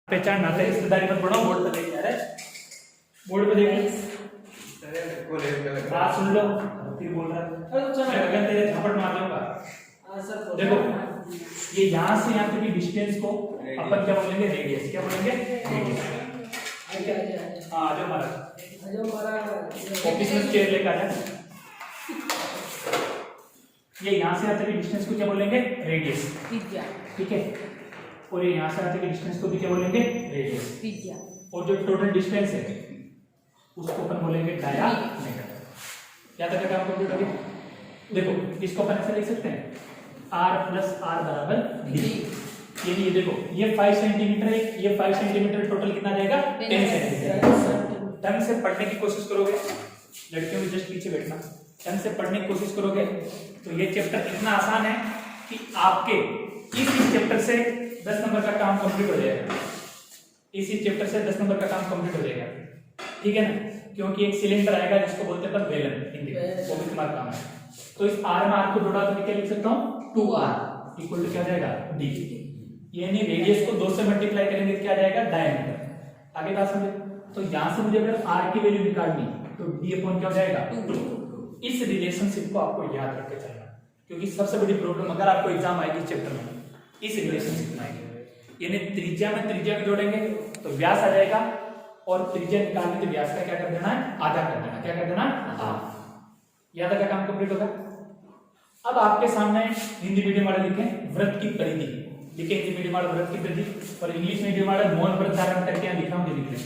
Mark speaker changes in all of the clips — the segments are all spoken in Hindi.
Speaker 1: पहचान नाते रिश्तेदारी मत बढ़ाओ। बोर्ड पे देख यार, बोर्ड पे देख। बात सुन लो फिर बोल रहा है। मैं अगर तेरे झपट मार दूंगा। देखो ये यहाँ से यहाँ तक की डिस्टेंस को अपन क्या बोलेंगे, रेडियस। क्या बोलेंगे, रेडियस। हाँ आ जाओ महाराज, ऑफिस में चेयर लेकर आ जा। ये यहाँ से यहाँ तक की डिस्टेंस को क्या बोलेंगे, रेडियस। ठीक है, और ये यहाँ से आते के डिस्टेंस को भी क्या बोलेंगे, रेडियस। और जो टोटल डिस्टेंस है उसको अपन बोलेंगे डायामीटर। क्या तक का काम कंप्लीट हो गया। देखो इसको अपन ऐसे लिख सकते हैं, r प्लस r बराबर d। ये देखो ये 5 सेंटीमीटर है, ये 5 सेंटीमीटर, टोटल कितना जाएगा, 10 सेंटीमीटर। ढंग से पढ़ने की कोशिश करोगे, लड़कियों में जस्ट पीछे बैठना, ढंग से पढ़ने की कोशिश करोगे तो ये चैप्टर इतना आसान है कि आपके इस चैप्टर से 10 नंबर का काम कंप्लीट हो जाएगा। इसी चैप्टर से 10 नंबर का काम कंप्लीट हो जाएगा, ठीक है ना। क्योंकि एक सिलेंडर आएगा जिसको बोलते हैं बेलन हिंदी में, वो भी तुम्हारा काम है। तो इस r में r को जोड़ा तो क्या लिख सकता हूं, 2r इक्वल टू क्या हो जाएगा, d। यानी रेडियस को 2 से मल्टीप्लाई करेंगे क्या आ जाएगा, डायमीटर। आगे बात समझे। तो यहां से मुझे अगर r की वैल्यू निकालनी तो d अपॉन क्या हो जाएगा, 2। इस रिलेशनशिप को आपको याद रख के चलना, क्योंकि सबसे बड़ी प्रॉब्लम अगर आपको एग्जाम आएगी इस चैप्टर में इस रिलेशनशिप में आएगी। यानी त्रिज्या में त्रिज्या को जोड़ेंगे तो व्यास आ जाएगा, और त्रिज्या निकालने तो व्यास का क्या कर देना है, आधा कर देना। क्या कर देना, हाफ। याद का काम कंप्लीट होगा। अब आपके सामने हिंदी मीडियम वाले लिखे व्रत की परिधि, लिखे हिंदी मीडियम वाले व्रत की परिधि, और इंग्लिश मीडियम वाले मौन व्रत धारण करके यहां लिखा हूं, लिख लें।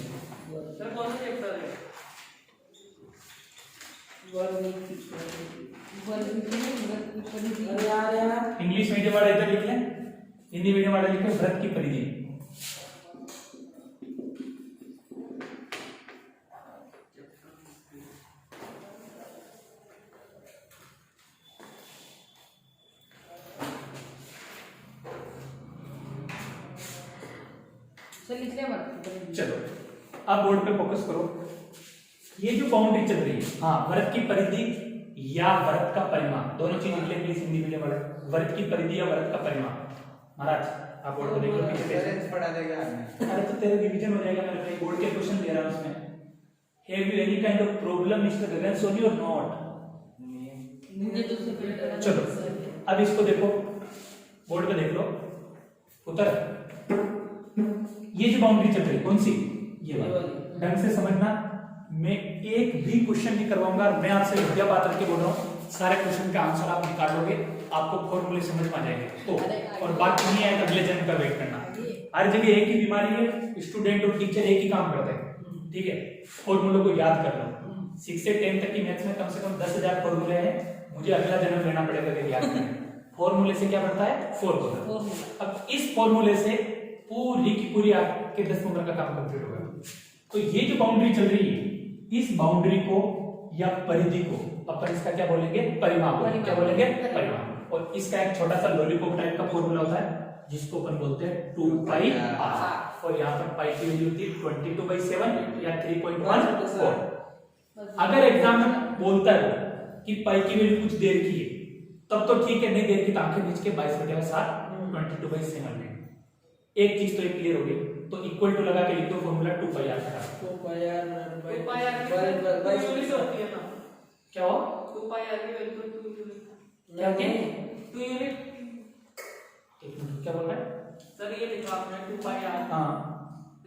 Speaker 1: सर कौन सा चैप्टर है, इंग्लिश मीडियम वाला इधर लिख लें, हिंदी मीडियम वाला लिखे व्रत की परिधि। चलो अब बोर्ड पे फोकस करो। ये जो बाउंड्री चल रही है, हाँ, वृत्त की परिधि या वृत्त का परिमाण, दोनों चीज लिख ले प्लीज हिंदी मीडियम वाले। वृत्त की परिधि या वृत्त का परिमाण। महाराज आप बोर्ड पे देख लो, पीछे पढ़ा देगा। अरे तो तेरा रिवीजन हो जाएगा, मेरे बोर्ड के क्वेश्चन दे रहा हूं उसमें। Have you any kind of problem mister Gagan Soni और नॉट। चलो अब इसको देखो, बोर्ड पे देख लो। उत्तर ये जो बाउंड्री चल रही है कौन सी, ये वाली। ढंग से समझना, मैं एक भी क्वेश्चन नहीं करवाऊंगा, मैं आपसे विद्या बात करके बोल रहा हूँ। सारे क्वेश्चन का आंसर आप निकाल लोगे, आपको फॉर्मूले समझ में आ जाएंगे। तो और बात नहीं है अगले जन्म का वेट करना। हर जगह एक ही बीमारी है, स्टूडेंट और टीचर एक ही काम करते हैं, ठीक है। फॉर्मूलों को याद कर लो। 6 से 10 तक की मैथ्स में कम से कम 10,000 फॉर्मूले हैं, मुझे अगला जन्म लेना पड़ेगा अगर याद करें। फॉर्मूले से क्या बढ़ता है, फॉर्मूला। अब इस फॉर्मूले से पूरी की पूरी आपके 10 नंबर का काम कंप्लीट होगा। तो ये जो बाउंड्री चल रही है, इस बाउंड्री को या परिधि को अपन इसका क्या बोलेंगे, परिमाप। क्या बोलेंगे, परिमाप। और इसका एक छोटा सा लॉलीपॉप टाइप का फॉर्मूला होता है जिसको अपन बोलते हैं 2πr, और यहाँ पर पाई की वैल्यू होती है 22/7 या 3.14। अगर एग्जाम में बोलता है कि पाई की वैल्यू कुछ देर की है तब तो ठीक है, नहीं देर की तो आंखें बीच के 22/7 22/7 में। एक चीज तो क्लियर हो गई, तो इक्वल टू लगा के लिख दो फॉर्मूला 2πr का। 2πr होती है ना, क्या हो 2πr की वैल्यू 2 यूनिट। क्या बोल रहा है सर, ये लिखा आपने 2πr। हां,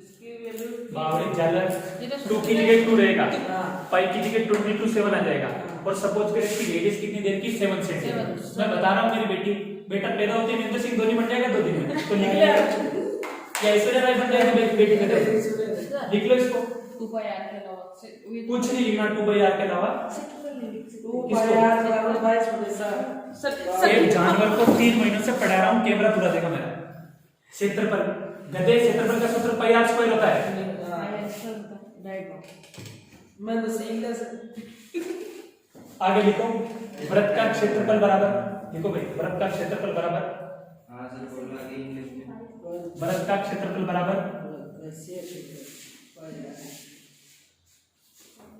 Speaker 1: इसकी वैल्यू बावड़ी जालर 2 की जगह 2 रहेगा, पाई की जगह 22/7 आ जाएगा। और सपोज करें इसकी रेडियस कितनी देर की, 7 सेंटीमीटर। मैं बता रहा हूं मेरी बेटा पैदा होते ही महेंद्र सिंह धोनी बन जाएगा 2 दिन में, तो लिख ले या ऐश्वर्या राय बन जाएगा बेटी पैदा। लिख लो इसको, 2πr के अलावा कुछ नहीं लिखना, 2πr के अलावा। 2πr बराबर 22/7। एक जानवर को 3 महीनों से पढ़ा रहा हूं, कैमरा पूरा देखा मेरा। क्षेत्रफल, गधे क्षेत्रफल का सूत्र πr² होता है। मैं तो सही कर आगे लिखो, वृत्त का क्षेत्रफल बराबर, देखो भाई वृत्त का क्षेत्रफल बराबर, हां सर बोलना कि इंग्लिश में, वृत्त का क्षेत्रफल बराबर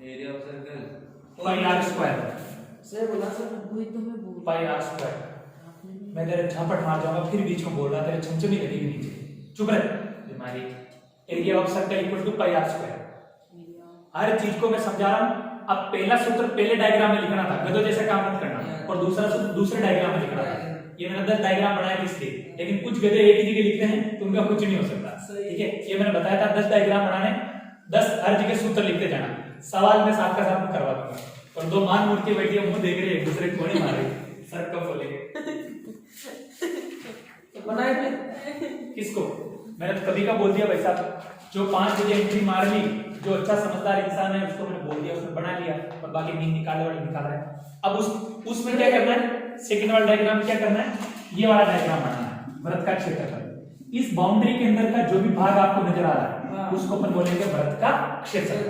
Speaker 1: area of circle πr²। Sir बोला सर, वही तो मैं बोल πr²। मैं तेरे झापट मार जाऊंगा, फिर बीच में बोल रहा, तेरे छमछमी लगेगी नीचे। चुप रह बीमारी। Area of circle equal to pi are square. हर चीज को मैं समझा रहा हूं। अब पहला सूत्र पहले डायग्राम में लिखना था, गधों जैसा काम मत करना, और दूसरा सूत्र दूसरे डायग्राम में लिखना था। ये मैंने 10 डायग्राम बनाया इसलिए, लेकिन कुछ गधे एक ही जगह लिखते हैं तो उनका कुछ नहीं हो सकता, ठीक है। ये मैंने बताया था 10 डायग्राम बनाने, 10 हर जगह सूत्र लिखते जाना। सवाल में साथ का साथ करवा दूंगा। और दो मान मूर्ति बैठी है, मुंह देख रही है, एक दूसरे को नहीं मार रही, सर कब बोलेंगे
Speaker 2: बनाए
Speaker 1: किसको? मैंने तो कभी का बोल दिया भाई साहब, जो 5 बजे एंट्री मार ली, जो अच्छा समझदार इंसान है उसको मैंने बोल दिया, उसने बना लिया, और बाकी नींद निकालने वाले निकाल रहे हैं। अब उसमें क्या करना है, सेकंड वाला डायग्राम क्या करना है, ये वाला डायग्राम बनाना है, वृत्त का क्षेत्रफल। इस बाउंड्री के अंदर का जो भी भाग आपको नजर आ रहा है उसको अपन बोलेंगे वृत्त का क्षेत्रफल।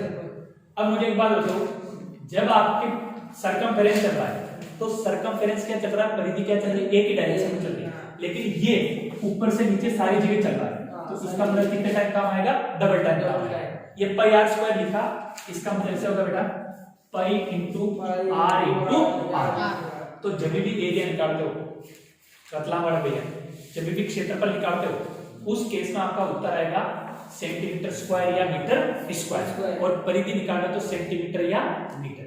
Speaker 1: अब मुझे एक बात बताओ, जब आपके सर्कमफेरेंस चल रहा है तो सर्कमफेरेंस क्या चल रहा है, परिधि क्या चल रही है, एक ही डायरेक्शन में चल रही है, लेकिन ये ऊपर से नीचे सारी जगह चल रहा है, तो इसका मतलब कितने टाइम काम आएगा, डबल टाइम काम आएगा। ये पाई आर स्क्वायर लिखा, इसका मतलब ऐसे होगा बेटा pi into r into r. तो जब भी एरिया निकालते हो रतलाम वाला भैया, जब भी क्षेत्रफल निकालते हो उस केस में आपका उत्तर आएगा सेंटीमीटर स्क्वायर या मीटर स्क्वायर, और परिधि निकालना तो सेंटीमीटर या मीटर।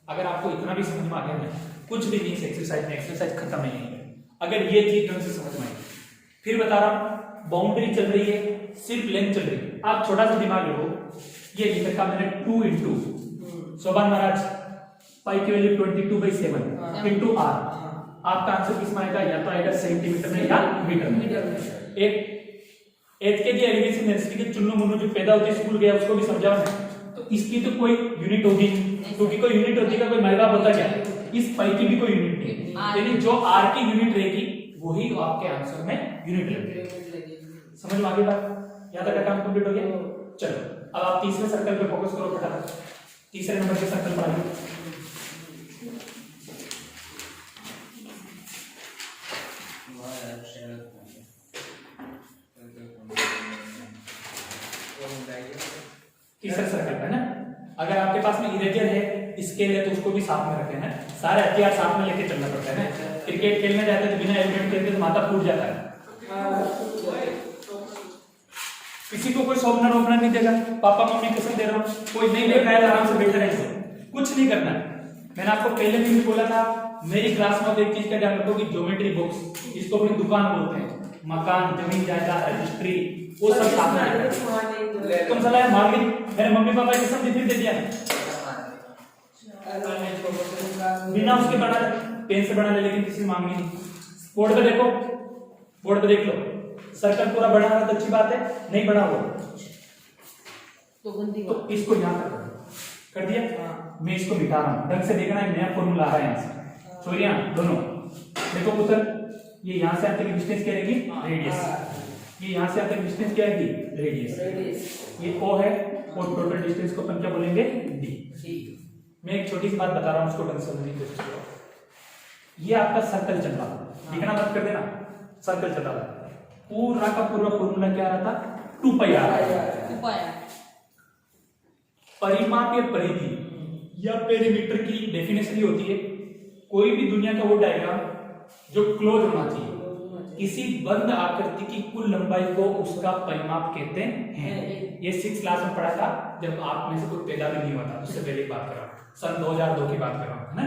Speaker 1: अगर आपको इतना भी समझ में आ गया ना, कुछ भी नहीं एक्सरसाइज में, एक्सरसाइज खत्म नहीं है अगर ये चीज ढंग से समझ में आई। फिर बता रहा हूं, बाउंड्री चल रही है, सिर्फ लेंथ चल रही है, आप छोटा सा दिमाग लो, ये लिख रखा मैंने 2 इंटू सोबान महाराज पाई की वैल्यू 22/7 इंटू आर। आपका आंसर किस में आएगा, या तो आएगा सेंटीमीटर में या मीटर में। एक के जी एलिवेशन डेंसिटी के चुन्नू मुन्नू जो पैदा होते स्कूल गया उसको भी समझाओ ना, तो इसकी तो कोई यूनिट होगी, क्योंकि कोई यूनिट होती है, कोई मायना होता क्या, इस पाई की भी कोई यूनिट नहीं, यानी जो आर की यूनिट रहेगी वही आपके आंसर में यूनिट लगेगी। समझ में आ गई बात, यहां तक का काम कंप्लीट हो गया। चलो अब आप तीसरे सर्कल पे फोकस करो फटाफट, तीसरे नंबर के सर्कल पर आइए। तीसरा सर्कल है ना, अगर आपके पास में इरेजर है, स्केल है, तो उसको भी साथ में रखें ना, सारे हथियार साथ में लेके चलना पड़ता है ना। क्रिकेट खेलने जाते हैं तो बिना हेलमेट खेलते तो माथा फूट जाता है। किसी को कोई सौंपना रोकना नहीं देगा, पापा मम्मी कसम दे रहा हूँ, कोई नहीं लेकर आया आराम से बैठे रहे, कुछ नहीं करना है। मैंने आपको पहले भी बोला था, मेरी क्लास में एक चीज का ध्यान रखो कि ज्योमेट्री बॉक्स, जिसको अपनी दुकान बोलते हैं, मकान, जमीन जायदाद, रजिस्ट्री, वो सब साथ में। तुम सलाह मार ली, मेरे मम्मी पापा की सब फिर दे दिया, बिना उसके बना पेन से बना ले, लेकिन किसी मांगी नहीं। बोर्ड पे देखो, बोर्ड पे देख लो, सर्कल पूरा बना रहा तो अच्छी बात है, नहीं बना वो तो इसको यहां तक कर दिया। मैं इसको मिटा रहा हूं, ढंग से देखना, एक नया फॉर्मूला आ रहा है यहां से, छोरियां दोनों देखो पुत्र, ये यहां से आते की डिस्टेंस क्या रहेगी, रेडियस, ये यहां से आते की डिस्टेंस क्या आएगी, रेडियस, ये ओ है, और टोटल डिस्टेंस को अपन क्या बोलेंगे, डी। मैं एक छोटी सी बात बता रहा हूं, उसको ढंग से समझने की कोशिश करो। ये आपका सर्कल चल रहा है, लिखना मत कर देना, सर्कल चल रहा है, पूरा का पूरा फॉर्मूला क्या आ रहा था, 2 पाई आ रहा है। परिमाप या परिधि या पेरीमीटर की डेफिनेशन ही होती है कोई भी दुनिया का वो डायग्राम जो क्लोज होना चाहिए, किसी बंद आकृति की कुल लंबाई को उसका परिमाप कहते हैं। ये 6 क्लास में पढ़ा था, जब आप में से कोई पैदा भी नहीं हुआ था, उससे पहले बात कर रहा हूं, सन 2002 की बात कर रहा हूं, है ना।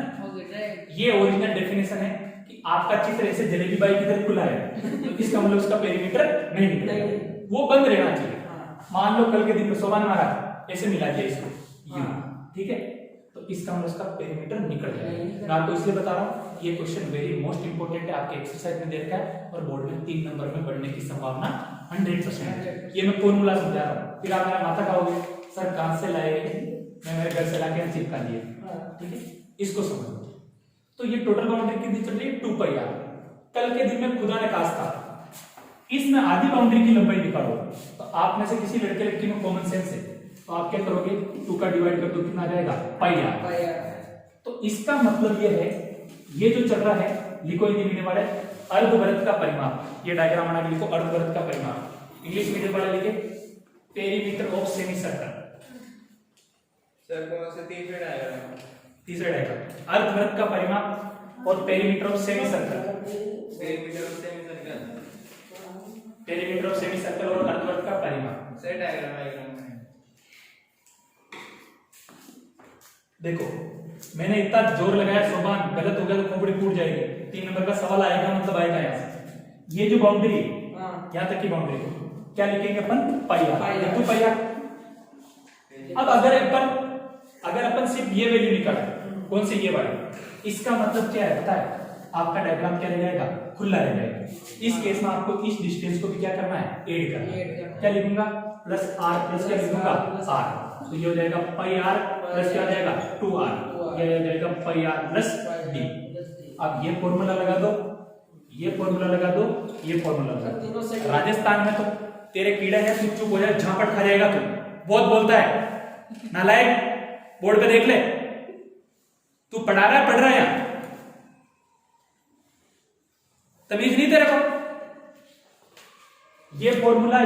Speaker 1: ये ओरिजिनल डेफिनेशन है कि आपका चित्र ऐसे जलेबी बाई की तरह खुला है, तो इसका मतलब उसका पेरीमीटर नहीं निकलेगा, वो बंद रहना चाहिए। मान लो कल के दिन में सोबान महाराज ऐसे मिला दिया इसको, ठीक है, तो इसका मतलब इसका पेरीमीटर निकल जाएगा। मैं आपको इसलिए बता रहा हूँ, ये क्वेश्चन वेरी मोस्ट इंपोर्टेंट है, आपके एक्सरसाइज में दे रखा है, और बोर्ड में 3 नंबर में बढ़ने की संभावना 100% है। ये मैं फॉर्मूला समझा रहा हूँ, फिर आप मेरा माथा खाओगे, सर कहां से लाए, मैं मेरे घर से लाके चिपका दिया, ठीक है, इसको समझो। तो ये टोटल बाउंड्री कितनी चल रही है, 2 पाई आर। कल के दिन में खुदा ने कहा था इसमें आधी बाउंड्री की लंबाई निकालो, तो आप में से किसी लड़के लड़की में कॉमन सेंस है, तो आप क्या करोगे, 2 का डिवाइड कर दो, कितना आ जाएगा, पाई आर। तो इसका मतलब ये है, ये जो चल रहा है, लिखो हिंदी मीडियम वाले, अर्धवृत्त का परिमाप, ये डायग्राम बना के लिखो, अर्धवृत्त का परिमाप। इंग्लिश मीडियम वाले लिखे perimeter of semi circle.
Speaker 3: Sir कौन सा तीसरा डायग्राम,
Speaker 1: तीसरा डायग्राम, अर्धवृत्त का परिमाप और perimeter of semi circle,
Speaker 3: perimeter of semi circle,
Speaker 1: perimeter of semi circle और अर्धवृत्त का परिमाप।
Speaker 3: सर कैसे डायग्राम आएगा में?
Speaker 1: देखो मैंने इतना जोर लगाया, सोबान गलत हो गया तो खोपड़ी फूट जाएगी। 3 नंबर का सवाल आएगा, मतलब आएगा यहाँ से। ये जो बाउंड्री है यहाँ तक की बाउंड्री को क्या लिखेंगे अपन? पाई आर। तो पाई आर। अब अगर अपन सिर्फ ये वैल्यू निकाले, कौन सी? ये वाली, इसका मतलब क्या है पता है? आपका डायग्राम क्या रह जाएगा? खुला रह जाएगा। इस केस में आपको इस डिस्टेंस को भी क्या करना है? ऐड करना है। क्या लिखूंगा? प्लस आर प्लस क्या लिखूंगा? आर। तो ये हो जाएगा पाई आर प्लस क्या हो जाएगा? 2r। ये हो जाएगा पाई आर प्लस डी। अब ये फॉर्मूला लगा दो, ये फॉर्मूला लगा दो, ये फॉर्मूला लगा दो। राजस्थान में तो तेरे कीड़ा है, तू चुप हो जाए, झापट खा जाएगा तू। बहुत बोलता है नालायक, बोर्ड पे देख ले, तू पढ़ा रहा है यहाँ, तमीज नहीं तेरे को? ये फॉर्मूला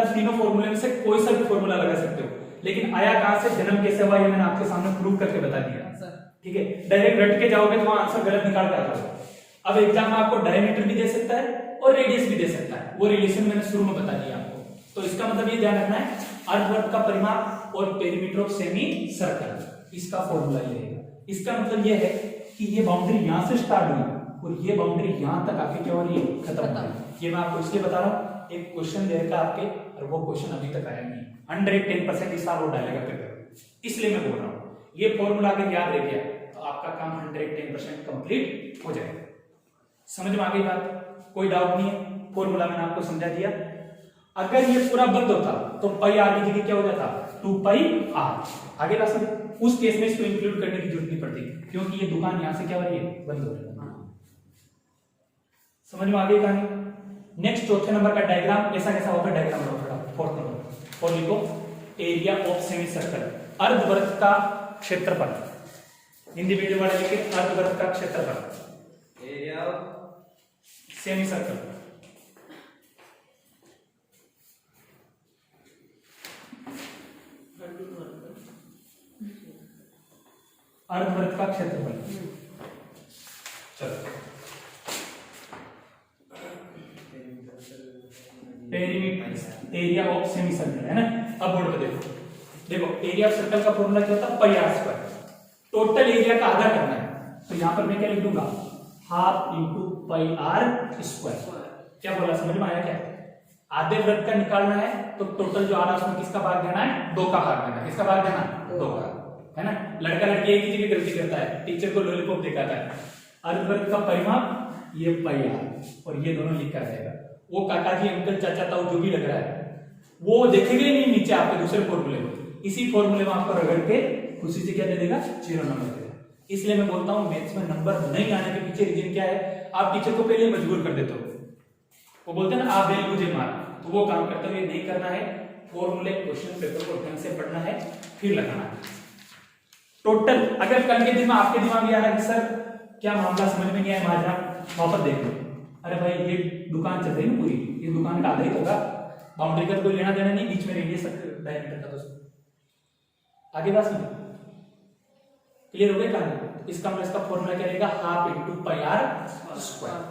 Speaker 1: तीनों फॉर्मूले में से कोई सा भी फॉर्मूला लगा सकते हो, लेकिन आया कहां से, जन्म कैसे हुआ, ये मैंने आपके सामने प्रूव करके बता दिया। ठीक है, डायरेक्ट रट के जाओगे तो आंसर गलत निकाल के आता। अब एग्जाम में आपको डायमीटर भी दे सकता है और रेडियस भी दे सकता है, वो रिलेशन मैंने शुरू में बता दिया आपको। तो इसका मतलब ये ध्यान रखना है, अर्धवर्त का परिमाप और पेरीमीटर ऑफ सेमी सर्कल, इसका फॉर्मूला ये है। इसका मतलब ये है कि ये बाउंड्री यहां से स्टार्ट हुई और ये बाउंड्री यहां तक आके क्या हो रही है? खत्म हो रही है। ये मैं आपको इसलिए बता रहा हूं, एक क्वेश्चन दे रखा आपके और वो क्वेश्चन अभी तक आया नहीं, 110% इस साल वो डालेगा पेपर, इसलिए मैं बोल रहा हूं। ये फॉर्मूला अगर याद रह गया तो आपका काम 110% कंप्लीट हो जाएगा। समझ में आ गई बात? कोई डाउट नहीं है? फॉर्मूला मैंने आपको समझा दिया। अगर ये पूरा बंद होता तो पाई आर की जगह क्या हो जाता? 2 पाई आर। आगे बात समझ? उस केस में इसको इंक्लूड करने की जरूरत नहीं पड़ती, क्योंकि ये दुकान यहां से क्या हो रही है? बंद हो रही है। समझ में आ गई कहानी? नेक्स्ट चौथे नंबर का डायग्राम ऐसा कैसा होगा? डायग्राम थोड़ा 4th नंबर और लिखो एरिया ऑफ सेमी सर्कल, अर्धवृत्त का क्षेत्रफल। हिंदी मीडियम वाले लिखे अर्धवृत्त का क्षेत्रफल,
Speaker 3: एरिया ऑफ
Speaker 1: सेमी सर्कल। अर्धवृत्त का क्षेत्रफल। चलो, perimeter, area of semi circle है ना। अब बोर्ड पे देखो एरिया ऑफ सर्कल का फॉर्मूला क्या होता है? Pi are square. Total area का आधा करना है, तो यहां पर मैं क्या लिख दूंगा? Half into pi are square. क्या बोला? समझ में आया क्या? आधे वृत्त का निकालना है तो टोटल जो आ रहा है उसमें किसका भाग देना है? 2 का भाग देना है। किसका भाग देना? 2 का, है ना। लड़का लड़की एक ही जगह गलती करता है, टीचर को लॉलीपॉप दिखाता है। अर्धवृत्त का परिमाप ये पाई आर और ये दोनों लिखा रहेगा। वो काका जी अंकल चाचा ताऊ जो भी लग रहा है वो देखेंगे नहीं नीचे आपके दूसरे फॉर्मूले में, इसी फॉर्मूले में आपको रगड़ के खुशी से क्या दे देगा? 0 नंबर दे देगा। इसलिए मैं बोलता हूं मैथ्स में नंबर नहीं आने के पीछे रीजन क्या है? आप टीचर को पहले मजबूर कर देते हो। वो बोलते हैं ना आप बेल मुझे मार, तो वो काम करते हुए नहीं करना है। फॉर्मूले क्वेश्चन पेपर को ढंग से पढ़ना है, फिर लगाना है। टोटल अगर कल के दिन में आपके दिमाग में आ रहा है कि सर क्या मामला समझ में नहीं आया, माजरा वापस देख लो। अरे भाई ये दुकान चल रही है ना पूरी, ये दुकान का आधा ही होगा, बाउंड्री का कोई लेना देना नहीं, बीच में रेडियस डायमीटर का। दोस्तों आगे बात समझ क्लियर हो गई कहानी? इसका मतलब इसका फॉर्मूला क्या रहेगा? Half into pi are square.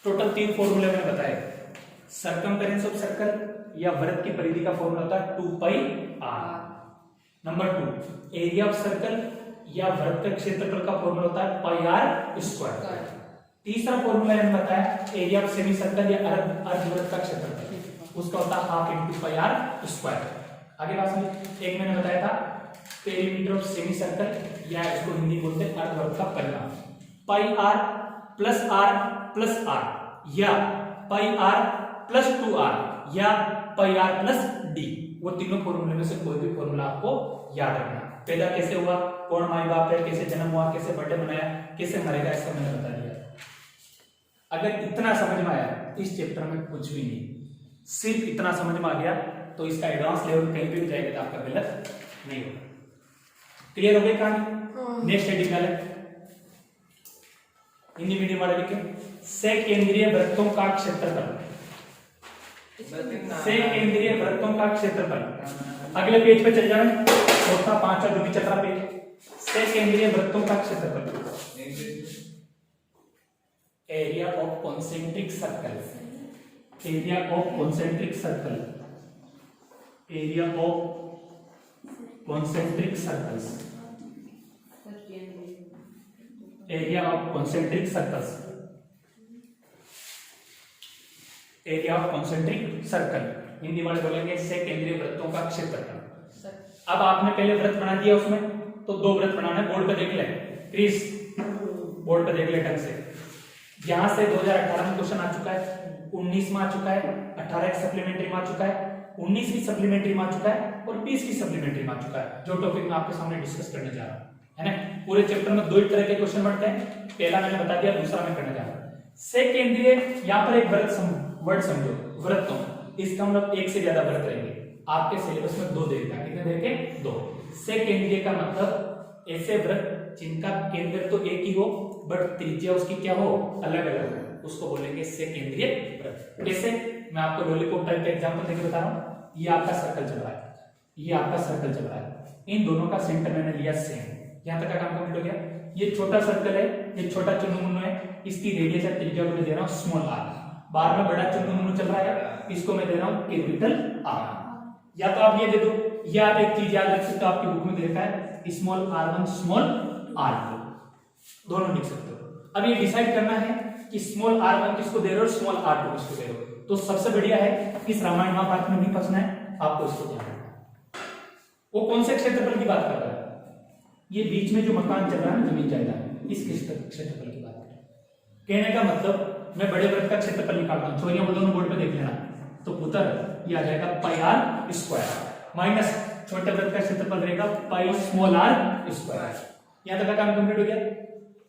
Speaker 1: Total 3 फॉर्मूले मैंने बताए। सर्कमफेरेंस ऑफ सर्कल या वृत्त की परिधि का फॉर्मूला होता है 2 pi R. Number 2 area of circle या वृत्त के क्षेत्रफल का फॉर्मूला होता है पाई आर स्क्वायर। तीसरा फॉर्मूला मैंने बताया एरिया ऑफ सेमी सर्कल या अर्धवृत्त का क्षेत्रफल, उसका होता है half into pi are square. आगे बात समझ? एक मैंने बताया था पेरीमीटर ऑफ सेमी सर्कल या इसको हिंदी बोलते हैं अर्धवृत्त का परिमाप, पाई आर प्लस आर या पाई आर प्लस 2r या पाई आर प्लस डी। वो तीनों फॉर्मूले में से कोई भी फॉर्मूला आपको याद रखना। पैदा कैसे हुआ, कौन माई बाप है, कैसे जन्म हुआ, कैसे बर्थडे मनाया, कैसे मरेगा, इसका मैंने बता दिया। अगर इतना समझ में आया इस चैप्टर में कुछ भी नहीं, सिर्फ इतना समझ में आ गया तो इसका एडवांस लेवल कहीं भी जाएगा तो आपका गलत नहीं होगा। क्लियर हो गई कहानी? नेक्स्ट हेडिंग डालें, हिंदी मीडियम वाले लिखे से केंद्रीय वृत्तों का क्षेत्रफल। से केंद्रीय वृत्तों का क्षेत्रफल अगले पेज पे चल जाए, चौथा 5 और जो भी चतरा पेज। से केंद्रीय वृत्तों का क्षेत्रफल, area of concentric circle, area of concentric circle area of concentric circles, area of concentric circles, area of concentric circle, Hindi में बोलेंगे से केंद्रीय वृत्तों का क्षेत्रफल। अब आपने पहले वृत्त बना दिया, उसमें तो दो वृत्त बनाना है, बोर्ड पे देख ले क्रिस, बोर्ड पे देख ले ढंग से। यहां से 2018 में क्वेश्चन आ चुका है, 19 में आ चुका है, 18 की सप्लीमेंट्री में आ चुका है, 19 की सप्लीमेंट्री में आ चुका है और 20 की सप्लीमेंट्री में आ चुका है, जो टॉपिक मैं आपके सामने डिस्कस करने जा रहा हूं, है ना। पूरे चैप्टर में दो ही तरह के क्वेश्चन बनते हैं, पहला मैंने बता दिया, दूसरा मैं करने जा रहा हूं। से केंद्रीय, यहां पर एक वर्ड समझो, वृत्तों, इसका मतलब एक से ज्यादा वृत्त रहेंगे। आपके सिलेबस में दो देगा, कितने देंगे? दो। से केंद्रीय का मतलब ऐसे वृत्त जिनका केंद्र तो एक ही हो बट त्रिज्या उसकी क्या हो, अलग अलग हो, उसको बोलेंगे से केंद्रीय वृत्त। कैसे? मैं आपको लॉलीपॉप टाइप का एग्जांपल देके बता रहा हूं। ये आपका सर्कल चल रहा है, ये आपका सर्कल चल रहा है, इन दोनों का सेंटर मैंने लिया सेम, यहां तक का काम कंप्लीट हो गया। ये छोटा सर्कल है, ये छोटा चुन्नू है, इसकी रेडियस या त्रिज्या को मैं दे रहा हूं स्मॉल आर। बाहर में बड़ा चुन्नू चल रहा है, इसको मैं दे रहा हूं कैपिटल आर। या तो आप ये दे दो, या आप एक चीज याद रख सकते हो, आपकी बुक में दे रखा है स्मॉल r1 स्मॉल r2, दोनों लिख सकते हो। अब ये डिसाइड करना है कि स्मॉल r1 किसको दे रहे हो, स्मॉल r2 किसको दे रहे हो। तो सबसे बढ़िया है, इस रामायण महाभारत में नहीं फंसना है, आपको इसको ध्यान रखना है। वो कौन से क्षेत्रफल की बात कर रहा है? ये बीच में जो मकान चल रहा है ना, जमीन जायदाद, इस क्षेत्रफल की बात कर। कहने का मतलब मैं बड़े वृत्त का क्षेत्रफल निकालता हूं, छोरियां बोल दोनों बोर्ड पे देख लेना, तो पुत्र ये आ जाएगा पाई आर स्क्वायर माइनस छोटे वृत्त का क्षेत्रफल रहेगा पाई स्मॉल आर स्क्वायर। यहां तक का काम कंप्लीट हो गया।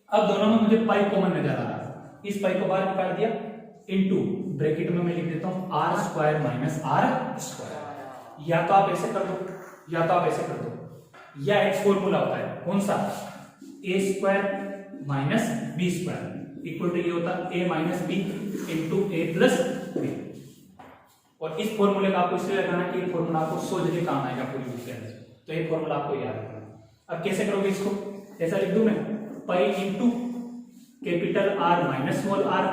Speaker 1: अब दोनों में मुझे पाई कॉमन नजर आ रहा है, इस पाई को बाहर निकाल दिया, इनटू ब्रैकेट में मैं लिख देता हूं R square minus R square. या तो आप ऐसे कर दो, या तो आप ऐसे कर दो, या एक फॉर्मूला होता है, कौन सा? A square minus B square equal to ये होता है A minus B into A plus B. और इस फॉर्मूले का आपको इसलिए लगाना कि फॉर्मूला आपको 100 जगह काम आएगा पूरी बुक के अंदर, तो ये फॉर्मूला आपको याद रखना। अब कैसे करोगे इसको? ऐसा लिख दूं मैं, pi into capital R minus small R,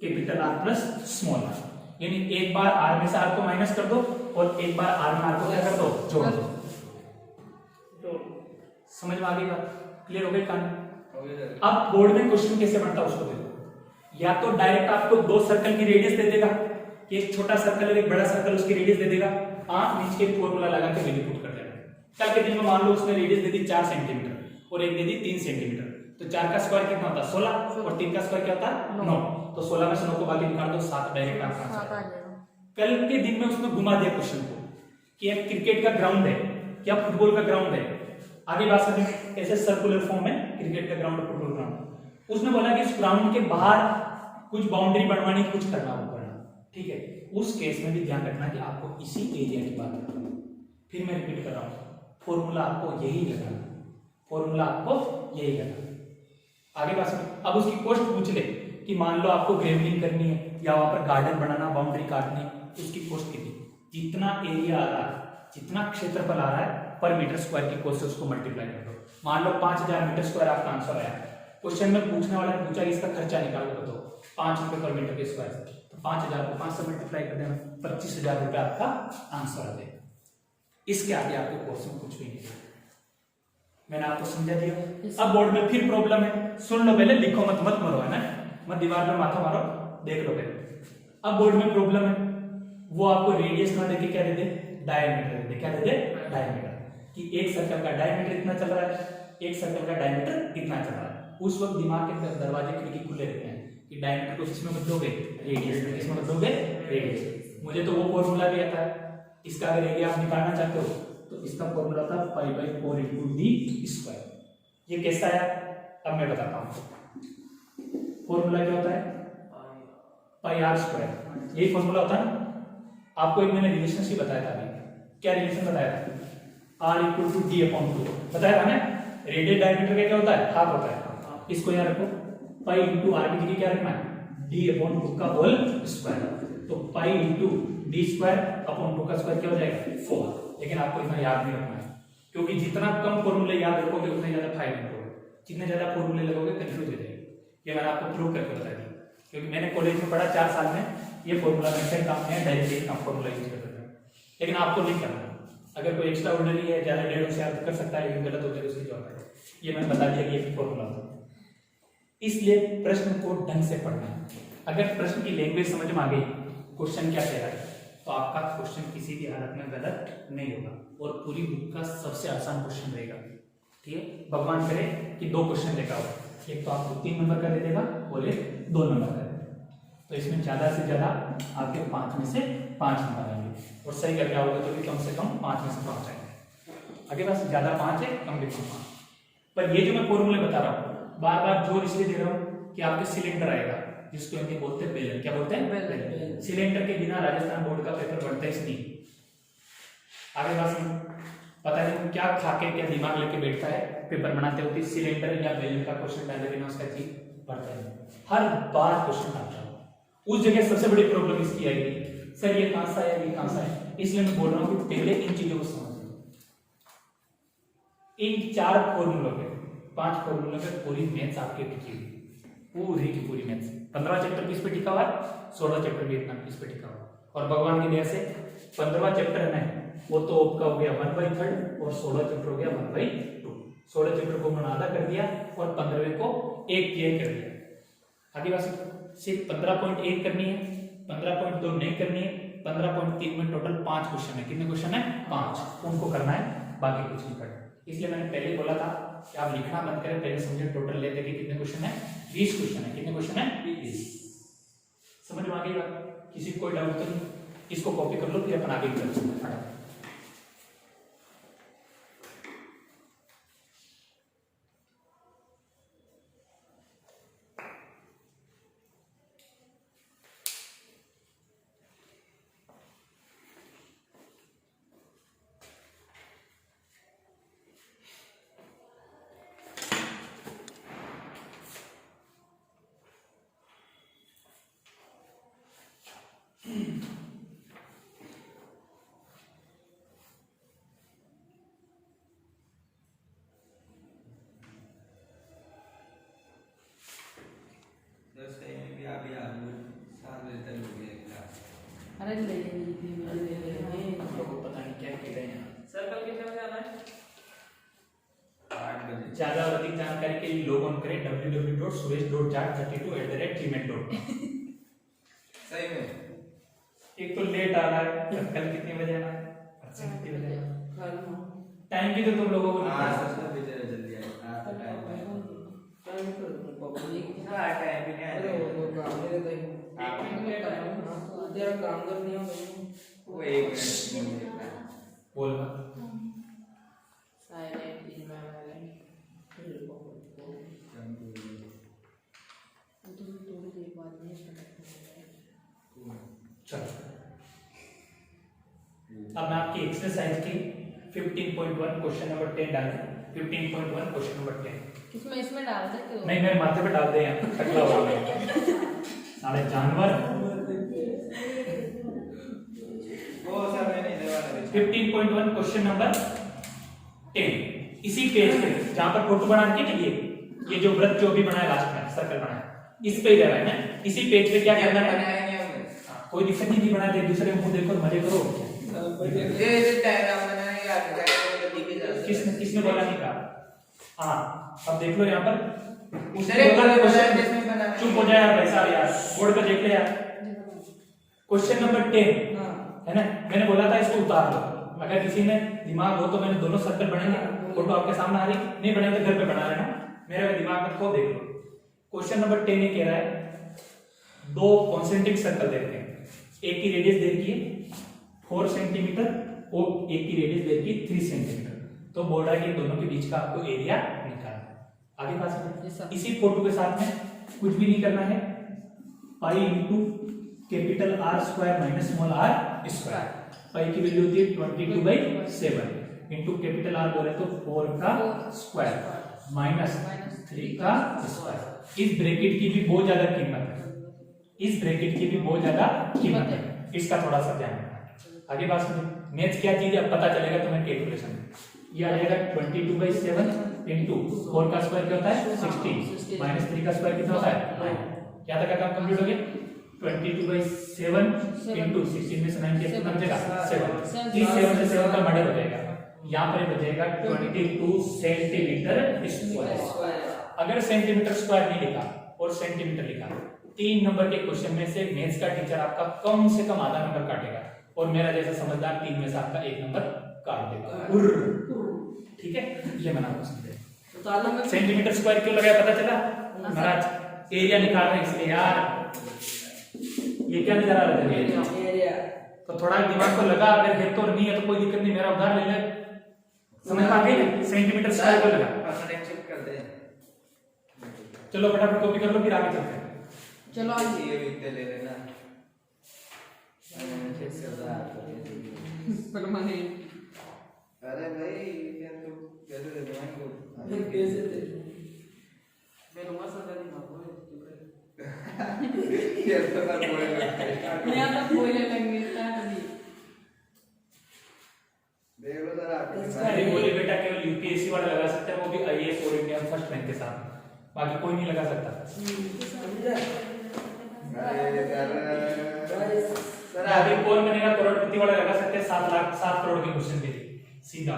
Speaker 1: capital R plus small R, यानी एक बार आर में से आर को माइनस कर दो और एक बार आर में आर को क्या कर दो, जोड़ दो। समझ में आ गई बात? क्लियर हो गई कहानी? अब बोर्ड में क्वेश्चन कैसे बनता है उसको देखो। या तो डायरेक्ट आपको दो सर्कल की रेडियस दे देगा, कि एक छोटा सर्कल है एक बड़ा सर्कल, उसकी रेडियस दे देगा, नीचे के फॉर्मूला लगा के वैल्यू पुट कर देना। कल के दिन में मान लो उसने रेडियस दे दी 4 सेंटीमीटर और एक दे दी 3 सेंटीमीटर, तो 4 का स्क्वायर कितना होता है 16 और 3 का स्क्वायर क्या होता है 9, तो 16 में से 9 को बाकी निकाल दो, 7 डायरेक्ट आपका आंसर। कल के दिन में उसने घुमा दिया क्वेश्चन को कि एक क्रिकेट का ग्राउंड है क्या फुटबॉल का ग्राउंड है, आगे बात करें ऐसे सर्कुलर फॉर्म में क्रिकेट का ग्राउंड फुटबॉल ग्राउंड। उसने बोला कि इस ग्राउंड के बाहर कुछ बाउंड्री बनवानी, कुछ करना होगा, ठीक है। उस केस में भी ध्यान रखना कि आपको इसी एरिया की बात करनी है। फिर मैं रिपीट कर रहा हूं, फॉर्मूला आपको यही लगाना, फॉर्मूला आपको यही लगाना। आगे बात, अब उसकी कॉस्ट पूछ ले कि मान लो आपको ग्रेवलिंग करनी है या वहां पर गार्डन बनाना, बाउंड्री काटनी, उसकी कॉस्ट कितनी? जितना एरिया आ रहा है, जितना क्षेत्रफल आ रहा है पर मीटर स्क्वायर की कॉस्ट से उसको मल्टीप्लाई कर दो। मान लो 5000 मीटर स्क्वायर आपका आंसर आया, क्वेश्चन में पूछने वाला ने पूछा इसका खर्चा निकाल के बताओ 5 रुपए पर मीटर के स्क्वायर, तो 5000 को 5 से मल्टीप्लाई कर देना, 25000 रुपए आपका आंसर आ जाएगा। इसके आगे आपके कोर्स में कुछ भी नहीं है, मैंने आपको समझा दिया। अब बोर्ड में फिर प्रॉब्लम है, सुन लो पहले, लिखो मत मरो, है ना, मत दीवार में माथा मारो, देख लो पहले। अब बोर्ड में प्रॉब्लम है, वो आपको रेडियस ना देके क्या दे दे, डायमीटर दे दे। क्या दे दे? डायमीटर, कि एक सर्कल का डायमीटर इतना चल रहा है, एक सर्कल का डायमीटर इतना चल रहा है। उस वक्त दिमाग के दरवाजे खिड़की खुले रहते हैं कि डायमीटर को किसमें बदलोगे, रेडियस में। किसमें बदलोगे? रेडियस। मुझे तो वो फॉर्मूला भी आता है, इसका अगर एरिया आप निकालना चाहते हो तो इसका फॉर्मूला था pi by 4 into D square. ये कैसा है अब मैं बताता हूँ। फॉर्मूला क्या होता है? पाई आर स्क्वायर, यही फॉर्मूला होता है। आपको एक मैंने रिलेशनशिप बताया था अभी, क्या रिलेशन बताया था? R equal to D upon 2 बताया था ना। रेडियस डायमीटर का क्या होता है? हाफ होता है। इसको याद रखो, पाई इंटू आर की जगह क्या रखना है? डी अपॉन 2 का होल स्क्वायर। तो pi into D square upon 2 का स्क्वायर क्या हो जाएगा? 4। लेकिन आपको इतना याद नहीं रखना है, क्योंकि जितना कम फॉर्मूले याद रखोगे उतना ज्यादा फायदा होगा, जितने ज्यादा फॉर्मूले लगोगे कंफ्यूज हो जाएंगे। ये मैंने आपको प्रूव करके बता दिया, क्योंकि मैंने कॉलेज में पढ़ा 4 साल में, ये फॉर्मूला में से काम नहीं है, डायरेक्ट एक फॉर्मूला यूज कर सकते हैं। लेकिन आपको नहीं करना। अगर कोई एक्स्ट्रा ऑर्डिनरी है, ज्यादा डेढ़ से अर्थ कर सकता है, लेकिन गलत होता है उसकी जवाब है। ये मैंने बता दिया कि ये फॉर्मूला होता है। इसलिए प्रश्न को ढंग से पढ़ना है। अगर प्रश्न की लैंग्वेज समझ में आ गई, क्वेश्चन क्या कह रहा है, तो आपका क्वेश्चन किसी भी हालत में गलत नहीं होगा और पूरी बुक का सबसे आसान क्वेश्चन रहेगा। ठीक है, भगवान करे कि 2 क्वेश्चन लेकर आओ, एक तो आपको 3 नंबर का दे देगा और एक 2 नंबर का दे देगा। तो इसमें ज्यादा से ज्यादा आपके 5 में से 5 नंबर आएंगे और सही करके आओगे तो भी कम से कम 5 में से 5 आएंगे। आगे पास ज्यादा 5 है, कम भी 5। पर ये जो मैं फॉर्मूले बता रहा हूँ, बार बार जोर इसलिए दे रहा हूँ कि आपके सिलेंडर आएगा, जिसको हिंदी बोलते हैं बेलन। क्या बोलते हैं? बेलन। सिलेंडर के बिना राजस्थान बोर्ड का पेपर बनता ही नहीं। आगे पास पता नहीं क्या खाके क्या दिमाग लेके बैठता है पेपर बनाते होते, सिलेंडर या बेलन का क्वेश्चन डाले बिना उसका चीज पढ़ता है। हर बार क्वेश्चन आता है। उस जगह सबसे बड़ी प्रॉब्लम इसकी आएगी, सर ये कहां सा है, ये कहां सा है। इसलिए मैं बोल रहा हूं कि पहले इन चीजों को समझ लो। इन 4 फॉर्मूलों पे, 5 फॉर्मूलों पे पूरी मैथ्स आपके टिकी हुई, पूरी की पूरी मैथ्स। 15 चैप्टर किस पे टिका हुआ है, 16 चैप्टर भी इतना किस पे टिका हुआ है। और भगवान की दया से 15वां चैप्टर है ना, वो तो आपका हो गया 1/3 और 16 चैप्टर हो गया 1/2। 16 चैप्टर को मैंने आधा कर दिया और 15वें को 1 क्लियर कर दिया। आगे बस सिर्फ 15.1 करनी है, 15.2 नहीं करनी है। 15.3 में टोटल 5 क्वेश्चन है। कितने क्वेश्चन है? 5। उनको करना है, बाकी कुछ नहीं करना। इसलिए मैंने पहले ही बोला था कि आप लिखना मत करें, पहले समझे टोटल लेते कि कितने क्वेश्चन है। 20 क्वेश्चन है। कितने क्वेश्चन है? 20। समझ में आ गई बात? किसी को कोई डाउट तो नहीं? इसको कॉपी कर लो, फिर अपन आगे कर सकते हैं।
Speaker 2: अरे ले
Speaker 1: पता नहीं क्या कह रहे हैं।
Speaker 3: सर कल कितने बजे आना है? 8 बजे।
Speaker 1: ज्यादा और अधिक जानकारी के लिए लॉग ऑन करें www.suresh.jat32@gmail.com।
Speaker 3: सही में
Speaker 1: एक तो लेट आ रहा है, कल कितने बजे आना है, कितने बजे आना है? टाइम भी तो तुम लोगों को नहीं पता।
Speaker 3: सब बेचारे जल्दी आए। आपका टाइम भी नहीं आया।
Speaker 2: काम करनी हो
Speaker 3: वो 1 मिनट
Speaker 1: बोलना।
Speaker 2: साइलेंट इन माय वाइलेंट थोड़ी देर बाद में
Speaker 1: चलो अब मैं आपकी एक्सरसाइज की 15.1 क्वेश्चन नंबर 10 डालूं। 15.1 क्वेश्चन नंबर 10
Speaker 2: इसमें इसमें डाल सकते हो?
Speaker 1: नहीं, मेरे माथे पे डाल दे यहाँ टकला हो गया सारे जानवर।
Speaker 3: वो सर मैं नहीं देवा।
Speaker 1: 15.1 क्वेश्चन नंबर 10 इसी पेज पे जहां पर फोटो बना के ना, ये जो वृत्त जो भी बनाया लास्ट में सर्कल बनाया, इस पे ही रह रहा है ना। इसी पेज पे क्या करना है, कोई दिक्कत नहीं बना दे, दूसरे मुंह देखो, मजे करो।
Speaker 3: ये डायग्राम बनाने का
Speaker 1: किसने बोला नहीं कहा? हाँ अब देख लो यहाँ पर चुप हो जाए यार, वैसा यार बोर्ड पे देख ले यार। क्वेश्चन नंबर 10 है ना, मैंने बोला था इसको उतार लो। अगर किसी में दिमाग हो तो मैंने दोनों सर्कल बनाएंगे, फोटो आपके सामने आ रही, नहीं बनाए तो घर पे बना लेना, मेरे में दिमाग में खो देख लो। क्वेश्चन नंबर 10 ये कह रहा है 2 कॉन्सेंट्रिक सर्कल देते हैं, एक की रेडियस दे रखी है 4 सेंटीमीटर और एक की रेडियस दे रखी है 3 सेंटीमीटर। तो बोल रहा है कि दोनों के बीच का आपको एरिया निकालना है। आगे पास इसी फोटो के साथ में कुछ भी नहीं करना है, pi into capital R square minus small r square. Pi की वैल्यू होती है 22/7 इंटू कैपिटल R बोले तो 4 का स्क्वायर माइनस 3 का स्क्वायर। इस ब्रैकेट की भी बहुत ज्यादा कीमत है, इस ब्रैकेट की भी बहुत ज्यादा कीमत है, इसका थोड़ा सा ध्यान रखना। आगे बात सुनिए, मैथ्स क्या चीज है अब पता चलेगा तुम्हें कैलकुलेशन। ये आ जाएगा 22/7 इंटू 4 का स्क्वायर क्या होता है 16 माइनस 3 का स्क्वायर कितना होता है 9। क्या तक का काम कंप्लीट हो गया? 22/7 इंटू 16 में से 9 कितना बचेगा 7 इस 7 से 7 का मर्डर हो जाएगा, यहाँ पर बचेगा 22 सेंटीमीटर स्क्वायर। अगर सेंटीमीटर स्क्वायर नहीं लिखा और सेंटीमीटर लिखा, 3 नंबर के क्वेश्चन में से मैथ्स का टीचर आपका कम से कम आधा नंबर काटेगा और मेरा जैसा समझदार 3 में से आपका 1 नंबर काट देगा। ठीक है, ये मैंने आपको समझाया। सेंटीमीटर स्क्वायर क्यों लगाया पता चला महाराज? एरिया निकाल रहे हैं इसलिए यार। ये क्या नजर आ रहा है? एरिया। तो थोड़ा दिमाग को लगा, अगर है तो नहीं है तो कोई दिक्कत नहीं, मेरा उधार ले ले। समझ आ गई? सेंटीमीटर स्क्वायर को लगा।
Speaker 3: कर दे।
Speaker 1: चलो फटाफट कॉपी कर लो, फिर आगे चलते हैं।
Speaker 2: चलो आइए,
Speaker 3: ये भी ले लेना। चेक करदा
Speaker 2: परमानेंट।
Speaker 3: अरे भाई क्या तू कैसे दे दूं इनको?
Speaker 2: कैसे दे? मैं लूंगा सदा दिन आपको
Speaker 3: ये तो ना बोले
Speaker 2: मैं आता बोले लगने था कभी।
Speaker 3: देखो जरा
Speaker 1: मेरे बोले बेटा केवल यूपीएससी वाला लगा सकता है, वो भी आईएएस और इंडियन फर्स्ट रैंक के साथ, बाकी कोई नहीं लगा सकता।
Speaker 3: अरे यार
Speaker 1: सर अभी कौन बनेगा करोड़पति वाला लगा सकते हैं, 7 करोड़ के क्वेश्चन के लिए सीधा।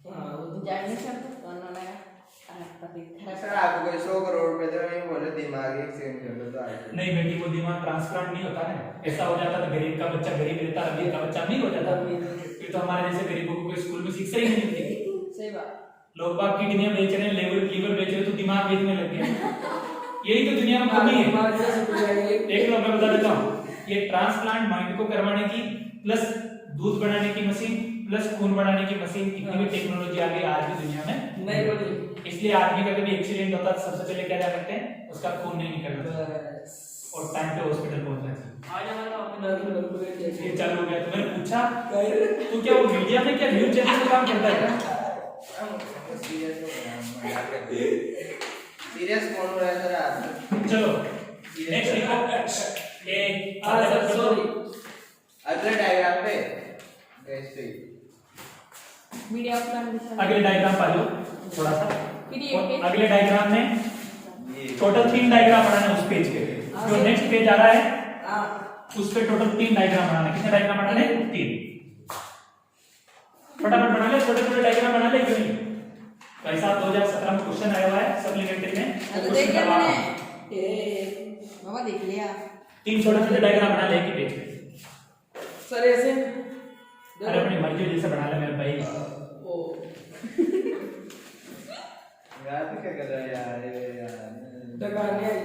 Speaker 2: हां वो तो जाने सर उन्होंने
Speaker 3: सर आपको कोई 100 करोड़ रुपए दे, नहीं बोले दिमाग एक सेकंड कर दो।
Speaker 1: नहीं बेटी, वो दिमाग ट्रांसप्लांट नहीं होता है, ऐसा हो जाता तो गरीब का बच्चा गरीब रहता, अमीर का बच्चा अमीर हो जाता। फिर तो हमारे जैसे गरीबों को कोई स्कूल में शिक्षा ही नहीं मिलती।
Speaker 2: सही बात।
Speaker 1: लोग बाग किडनियां बेच रहे हैं, लीवर बेच रहे हैं, तो दिमाग बेचने लग गए। यही तो दुनिया में कमी है। एक लोग मैं बता देता हूँ, ये ट्रांसप्लांट माइंड को करवाने की प्लस दूध बढ़ाने की मशीन प्लस खून बढ़ाने की मशीन, इतनी भी टेक्नोलॉजी आ गई आज की दुनिया में नहीं बढ़ी। इसलिए आदमी का कभी एक्सीडेंट होता है सबसे पहले क्या करते हैं, उसका खून नहीं निकलता और टाइम पे हॉस्पिटल पहुंचना चाहिए। ये चालू हो गया। तो मैंने पूछा तू क्या वो मीडिया में क्या न्यूज़ चैनल में काम करता है?
Speaker 3: सीरियस कौन हो रहा है सर आज?
Speaker 1: चलो नेक्स्ट लिखो। ए सॉरी
Speaker 3: अगले डायग्राम पे कैसे
Speaker 2: मीडिया प्लान
Speaker 1: अगले डायग्राम पा लो थोड़ा सा।
Speaker 2: फिर
Speaker 1: अगले डायग्राम में टोटल 3 डायग्राम बनाना है उस पेज पे। जो नेक्स्ट पेज आ रहा है उस पे टोटल 3 डायग्राम बनाना है। कितने डायग्राम बनाने? 3। फटाफट बना ले, छोटे छोटे डायग्राम बना ले। क्यों नहीं? भाई साहब 2017 में क्वेश्चन आया हुआ है सप्लीमेंट्री में,
Speaker 2: तो देख लिया मैंने। बाबा देख लिया।
Speaker 1: 3 छोटे छोटे डायग्राम बना ले एक ही पेज पे।
Speaker 2: सर ऐसे
Speaker 1: अरे अपनी मर्जी जैसे बना ले मेरे भाई।
Speaker 2: ओ
Speaker 3: यार क्या कर रहा है यार? ये यार
Speaker 2: डगाने आई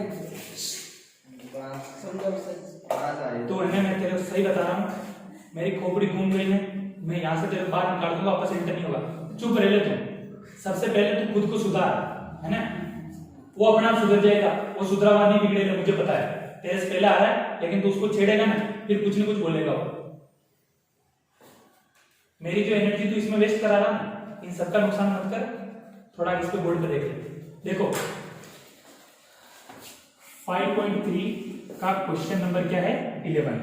Speaker 3: बात
Speaker 2: समझो सर।
Speaker 3: बात आई
Speaker 1: तो मैं तेरे को सही बता रहा हूँ, मेरी खोपड़ी घूम गई है, मैं यहाँ से तेरे बाहर निकाल दूंगा, वापस एंटर नहीं होगा। चुप रह ले तुम। सबसे पहले तू खुद को सुधार, है ना? वो अपना आप सुधर जाएगा, वो सुधरा हुआ नहीं बिगड़ेगा, मुझे पता है। तेरे से पहले आ रहा है, लेकिन तू उसको छेड़ेगा ना, फिर कुछ न कुछ बोलेगा वो। मेरी जो एनर्जी तू इसमें वेस्ट करा रहा ना, इन सबका नुकसान मत कर। थोड़ा इस पे बोर्ड पे देख ले। देखो 5.3 का क्वेश्चन नंबर क्या है? 11।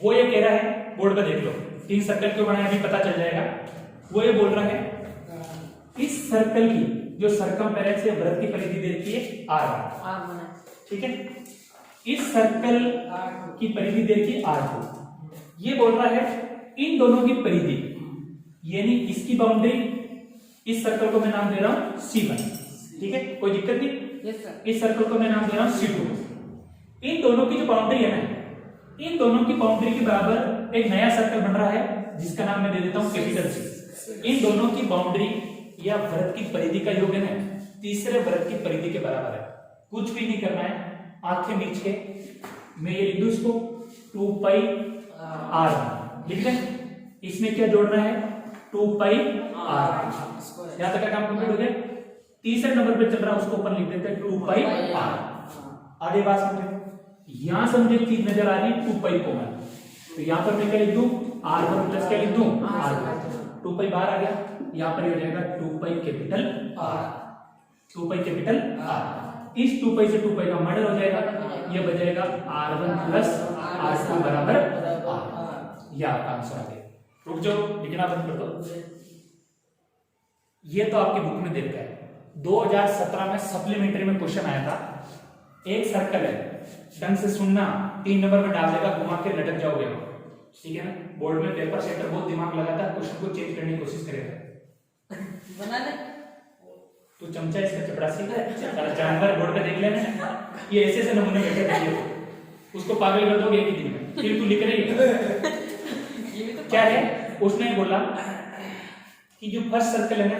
Speaker 1: वो ये कह रहा है, बोर्ड पे देख लो, 3 सर्कल क्यों बनाया अभी पता चल जाएगा। वो ये बोल रहा है इस सर्कल की जो सर्कमफेरेंस या वृत्त की परिधि देती है R1, ठीक है? इस सर्कल की परिधि देखिए R2। ये बोल रहा है इन दोनों की परिधि, यानी इसकी बाउंड्री, इस सर्कल को मैं नाम दे रहा हूं C1, ठीक है? कोई दिक्कत नहीं।
Speaker 2: Yes sir.
Speaker 1: इस सर्कल को मैं नाम दे रहा हूं C2। इन दोनों की जो बाउंड्री है ना, इन दोनों की बाउंड्री के बराबर एक नया सर्कल बन रहा है जिसका नाम मैं दे देता हूं कैपिटल C। इन दोनों की बाउंड्री या वृत्त की परिधि का योग है ना, तीसरे वृत्त की परिधि के बराबर है। कुछ भी नहीं करना है, आंखें मीच के मैं ये लिख दूं इसको 2 पाई R लिख दें। इसमें क्या जोड़ना है? 2 पाई R। यहां तक का काम कंप्लीट हो गया। तीसरे नंबर पे चल रहा है, उसको ऊपर लिख देते हैं 2 पाई R। आगे बात समझे। यहां से मुझे चीज नजर आ रही है 2 पाई कॉमन, तो यहां पर मैं क्या लिख दूं? R1 प्लस क्या लिख दूं? R1। 2 पाई बाहर आ गया, यहां पर हो जाएगा 2 पाई कैपिटल R। 2 पाई कैपिटल R। इस 2 पाई से 2 पाई का मर्डर हो जाएगा, ये बचेगा R1 प्लस R2 बराबर R। यह आपका आंसर आ गया। रुक जाओ, लिखना बंद कर दो। ये तो आपकी बुक में देखा है। 2017 में सप्लीमेंट्री में क्वेश्चन आया था, एक सर्कल है, ढंग से सुनना, 3 नंबर में डाल देगा, घुमा के लटक जाओगे। ठीक है ना। बोर्ड में पेपर सेटर बहुत दिमाग लगाता है, क्वेश्चन को चेंज करने की कोशिश करेगा।
Speaker 2: बना ले
Speaker 1: तू चमचा इसका चपरासी जानवर बोर्ड पे देख लेना, ये ऐसे ऐसे नमूने बैठे देखिए, उसको पागल कर दोगे एक ही दिन में, फिर तू लिख रही है।
Speaker 2: ये भी तो
Speaker 1: क्या है, उसने बोला कि जो फर्स्ट सर्कल है ना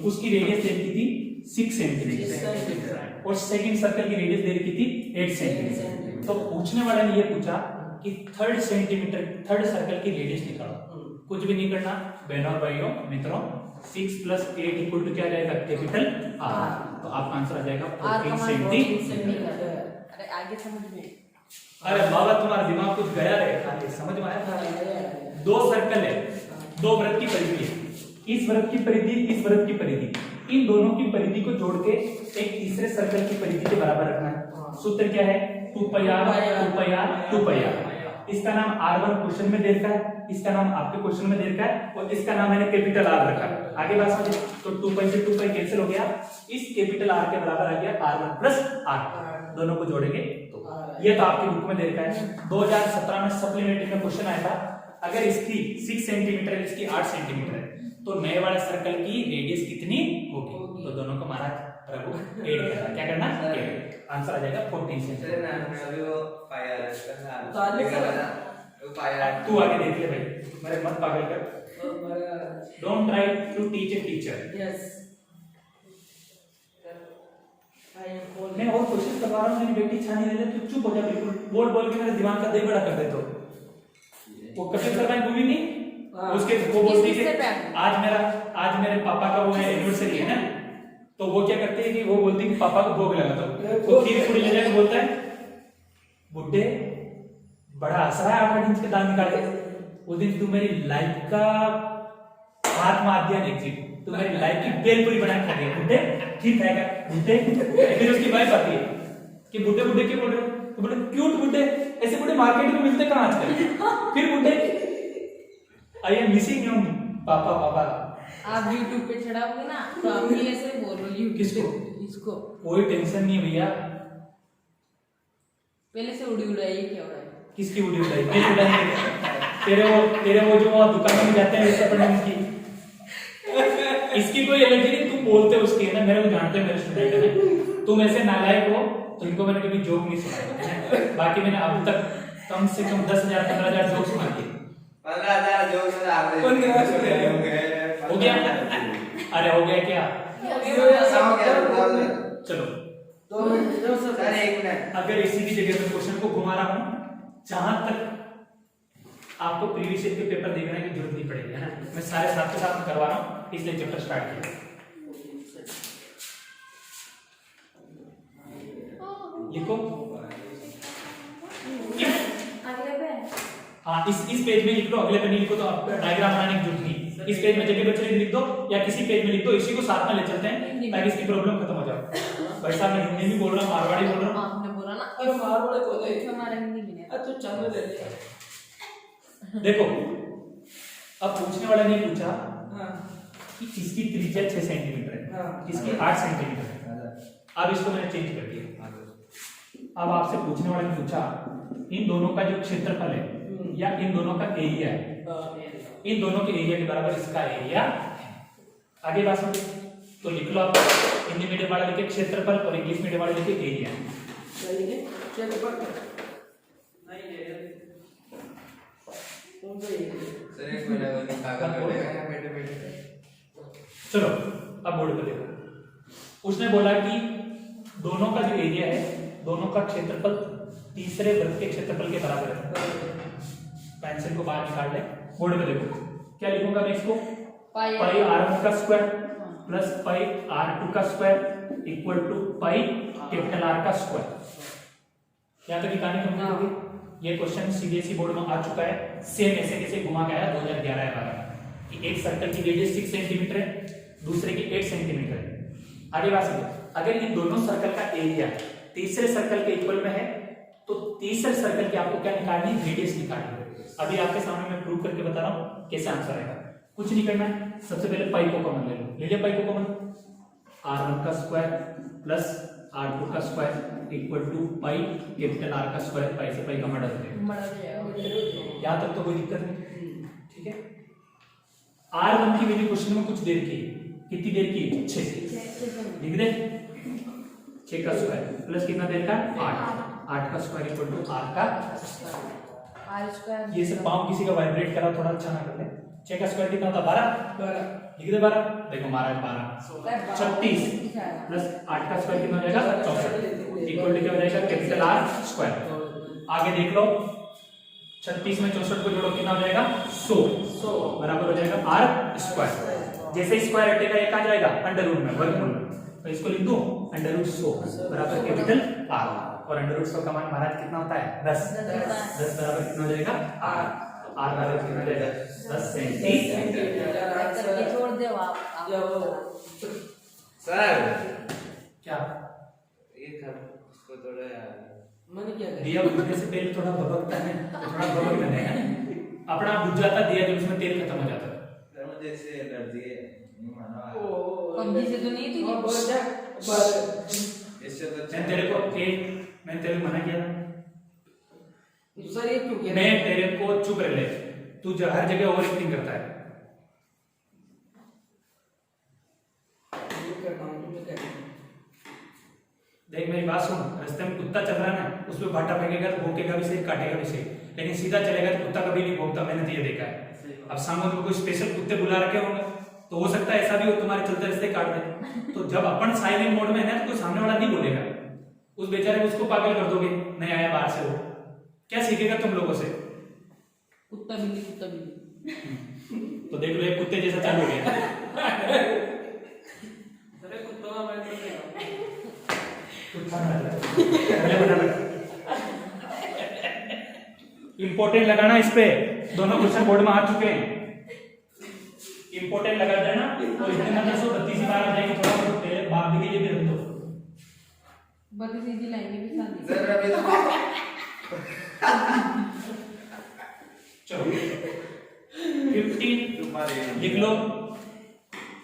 Speaker 1: उसकी रेडियस दे रखी थी 6 सेंटीमीटर और सेकंड सर्कल की रेडियस दे रखी थी 8 सेंटीमीटर। तो पूछने वाले ने ये पूछा कि थर्ड सर्कल की रेडियस निकालो। कुछ भी नहीं करना बहनों और भाइयों मित्रों, 6 + 8 इक्वल टू क्या जाएगा, कैपिटल आर। तो आपका आंसर आ जाएगा 14 सेंटीमीटर।
Speaker 2: अरे आगे समझ में।
Speaker 1: अरे बाबा तुम्हारा दिमाग कुछ गया रे, खाली समझ में आया। दो सर्कल है, दो वृत्त की परिधि है, इस वृत्त की परिधि, इस वृत्त की परिधि, इन दोनों की परिधि को जोड़ के एक तीसरे सर्कल की परिधि के बराबर रखना है। सूत्र क्या है, 2πr। इसका नाम r1 क्वेश्चन में दे रखा है, इसका नाम आपके क्वेश्चन में दे रखा है और इसका नाम मैंने कैपिटल R रखा है। आगे बात समझे, तो 2π से 2π कैंसिल हो गया, इस कैपिटल R के बराबर आ गया r1 + r। दोनों को जोड़ेंगे तो ये तो आपके बुक में दे रखा है। 2017 में सप्लीमेंट्री में क्वेश्चन आया था, अगर इसकी 6 सेंटीमीटर है, इसकी 8 सेंटीमीटर है, तो नए वाले सर्कल की रेडियस कितनी होगी। तो दोनों को मारा प्रभु ऐड करना, क्या करना, आंसर आ जाएगा 14 सेंटीमीटर। तू आगे देख ले भाई, मेरे मत पागल कर। Don't try to teach a teacher.
Speaker 2: Yes
Speaker 1: मैं और कोशिश करवा रहा हूँ, मेरी बेटी छानी दे दे, तू चुप हो जा बिल्कुल। बोल के मेरे दिमाग का दही बड़ा कर दे। तो वो कपिल शर्मा की मूवी नहीं, उसके वो बोलती है आज मेरे पापा का वो है एनिवर्सरी है ना, तो वो क्या करते हैं कि वो बोलती है कि पापा को भोग लगा तो खीर पूरी ले जाके बोलता है, बुड्ढे बड़ा हंस रहा है 8 इंच के दांत निकाल के, उस दिन तू मेरी लाइफ का हाथ मार दिया नहीं, तू मेरी लाइफ की बेलपूरी बना के खा गया बुड्ढे, ठीक खाएगा बुड्ढे। फिर उसकी वाइफ आती है कि बुड्ढे बुड्ढे क्यों बोल रहे हो, तो बोले क्यूट बुड्ढे, ऐसे बुड्ढे मार्केट में मिलते कहाँ आजकल। फिर बुड्ढे आई एम मिसिंग यू पापा।
Speaker 2: आप YouTube पे चढ़ाओगे ना तो आप भी ऐसे बोलो YouTube
Speaker 1: किसको?
Speaker 2: इसको
Speaker 1: कोई टेंशन नहीं भैया,
Speaker 2: पहले से उड़ी उड़ाई क्या हो रहा है।
Speaker 1: किसकी उड़ी उड़ाई, मेरी उड़ाई तेरे वो जो वहाँ दुकान में जाते हैं वैसे पढ़ने की, इसकी कोई एलर्जी नहीं। तुम बोलते उसकी है ना, मेरे को जानते हैं, मेरे स्टूडेंट है, तुम ऐसे नालायक हो तो इनको मैंने कभी जोक नहीं सुनाया। बाकी मैंने अब तक कम से कम 10,000 15,000 जोक सुना दिए।
Speaker 3: 15,000 जोक
Speaker 1: हो गया, अरे हो गया क्या, चलो
Speaker 3: सर एक मिनट,
Speaker 1: अगर इसी की जगह पे क्वेश्चन को घुमा रहा हूं, जहां तक आपको प्रीवियस ईयर के पेपर देखने की जरूरत नहीं पड़ेगी, है ना। मैं सारे साथ के साथ करवा रहा हूं, इसलिए चैप्टर स्टार्ट किया। लिखो हाँ, इस पेज में लिख दो, अगले पे नहीं लिखो तो आप डायग्राम बनाने की जरूरत नहीं। इस पेज में जगह बचे लिख दो या किसी पेज में लिख दो, इसी को साथ में ले चलते हैं ताकि इसकी प्रॉब्लम खत्म हो जाए। भाई साहब मैं हिंदी भी बोल रहा हूँ, मारवाड़ी बोल रहा हूँ।
Speaker 2: आपने बोला ना
Speaker 4: अरे मारवाड़ी बोल रहे
Speaker 2: हमारा हिंदी में नहीं।
Speaker 4: अच्छा चल दे
Speaker 1: देखो अब पूछने वाला ने पूछा
Speaker 4: हां
Speaker 1: कि इसकी त्रिज्या 6 सेंटीमीटर है,
Speaker 4: हाँ।
Speaker 1: इसकी 8 सेंटीमीटर है। अब इसको मैंने चेंज कर दिया। अब आपसे पूछने वाले ने पूछा इन दोनों का जो क्षेत्रफल है या इन दोनों का एरिया है, इन दोनों के एरिया के बराबर इसका एरिया है। आगे बात समझ, तो लिख लो आप, हिंदी मीडियम वाले लिखे क्षेत्रफल और इंग्लिश मीडियम वाले लिखे एरिया।
Speaker 4: चलिए चल पर नहीं है तुम तो ये
Speaker 3: सर एक मिनट कागज बोलेगा बैठे
Speaker 1: चलो अब बोर्ड पे देखो। उसने बोला कि दोनों का जो एरिया है, दोनों का क्षेत्रफल तीसरे वृत्त के क्षेत्रफल के बराबर है। पेंसिल को बाहर निकाल ले, बोर्ड पे देखो क्या लिखूंगा मैं इसको, पाई r1 का स्क्वायर प्लस पाई r2 का square equal to pi capital R का स्क्वायर। यहाँ तक कहानी कंप्लीट होगी। ये क्वेश्चन सीबीएसई बोर्ड में आ चुका है, सेम ऐसे कैसे घुमा गया 2011 कि एक सर्कल की रेडियस 6 सेंटीमीटर है, दूसरे की 8 सेंटीमीटर है। आगे बात समझो, अगर इन दोनों सर्कल का एरिया तीसरे सर्कल के इक्वल में है तो तीसरे सर्कल की आपको क्या निकालनी है, रेडियस निकालनी है। अभी आपके सामने मैं प्रूव करके बता रहा हूं कैसे आंसर आएगा। कुछ नहीं करना है, सबसे पहले पाई को कॉमन ले लो, ले लिया पाई को कॉमन, r1 का स्क्वायर प्लस r2 का square equal to pi capital R का स्क्वायर, पाई से पाई का मर्डर हो गया।
Speaker 2: बड़ा हो जाएगा।
Speaker 1: यहाँ तक तो कोई दिक्कत नहीं, ठीक है। R1 की वैल्यू क्वेश्चन में कुछ देर की, कितनी देर की? 6 लिख दे। 6 का स्क्वायर प्लस कितना देर का? 8 का स्क्वायर इक्वल टू R का
Speaker 2: R²।
Speaker 1: ये सब पाँव किसी का वाइब्रेट करा थोड़ा अच्छा ना कर ले। 6 का स्क्वायर कितना होता? 12 लिख दे 12। देखो मारा 12 36 प्लस 8 का स्क्वायर कितना हो जाएगा? 64 इक्वल टू क्या हो जाएगा? Capital R square. आगे देख लो 36 में 64 को जोड़ो कितना हो जाएगा? 100 बराबर हो जाएगा R स्क्वायर। जैसे स्क्वायर हटेगा ये कहाँ जाएगा? अंडर रूट में, वर्गमूल में। तो इसको लिख दो अंडर रूट 100 बराबर कैपिटल R। और अंडर रूट 100 का मान महाराज कितना होता है? 10 बराबर कितना हो जाएगा? R बराबर कितना हो जाएगा? 10 सेंटीमीटर।
Speaker 2: छोड़ दे आप।
Speaker 3: सर
Speaker 1: क्या
Speaker 3: ये इसको थोड़ा
Speaker 4: मैंने क्या किया?
Speaker 1: दिया बुझने से तेल थोड़ा भभकता है, तो थोड़ा भभक जाता है, अपना बुझ जाता दिया जब उसमें तेल खत्म हो जाता है।
Speaker 3: सर मुझे इससे एलर्जी है, नहीं मानो
Speaker 2: पबजी से तो नहीं थी।
Speaker 3: इससे तो
Speaker 1: मैं तेरे को मैं तेरे को मना किया था,
Speaker 4: सर ये क्यों किया?
Speaker 1: मैं तेरे को चुप रह ले, तू हर जगह ओवर एक्टिंग करता है। देख मेरी बात सुन, रास्ते में कुत्ता चल रहा है ना, उसमें भाटा फेंकेगा तो भौंकेगा भी सही, काटेगा भी सही, लेकिन सीधा चलेगा तो कुत्ता कभी नहीं भौंकता। मैंने तो ये देखा है। अब सामने में कोई स्पेशल कुत्ते बुला रखे होंगे तो हो सकता है ऐसा भी हो तुम्हारे चलते रास्ते काट दे। तो जब अपन साइलेंट मोड में है तो कोई सामने वाला नहीं बोलेगा, उस बेचारे को उसको पागल कर दोगे, नहीं आया बाहर से, वो क्या सीखेगा तुम लोगों से?
Speaker 2: कुत्ता बिल्ली।
Speaker 1: तो देख लो एक कुत्ते जैसा चालू हो गया।
Speaker 4: अरे कुत्ता मैं तो नहीं
Speaker 1: इंपोर्टेंट लगाना इस पे, दोनों क्वेश्चन बोर्ड में आ चुके हैं। इंपोर्टेंट लगा देना तो इतने में 132 बार आ जाएगी। थोड़ा बहुत तेरे बाप के लिए भी रख दो।
Speaker 2: बड़ी सीधी लाइनें भी साथ
Speaker 3: सर अभी तो
Speaker 1: चलो 15
Speaker 3: तुम्हारे
Speaker 1: लिख लो।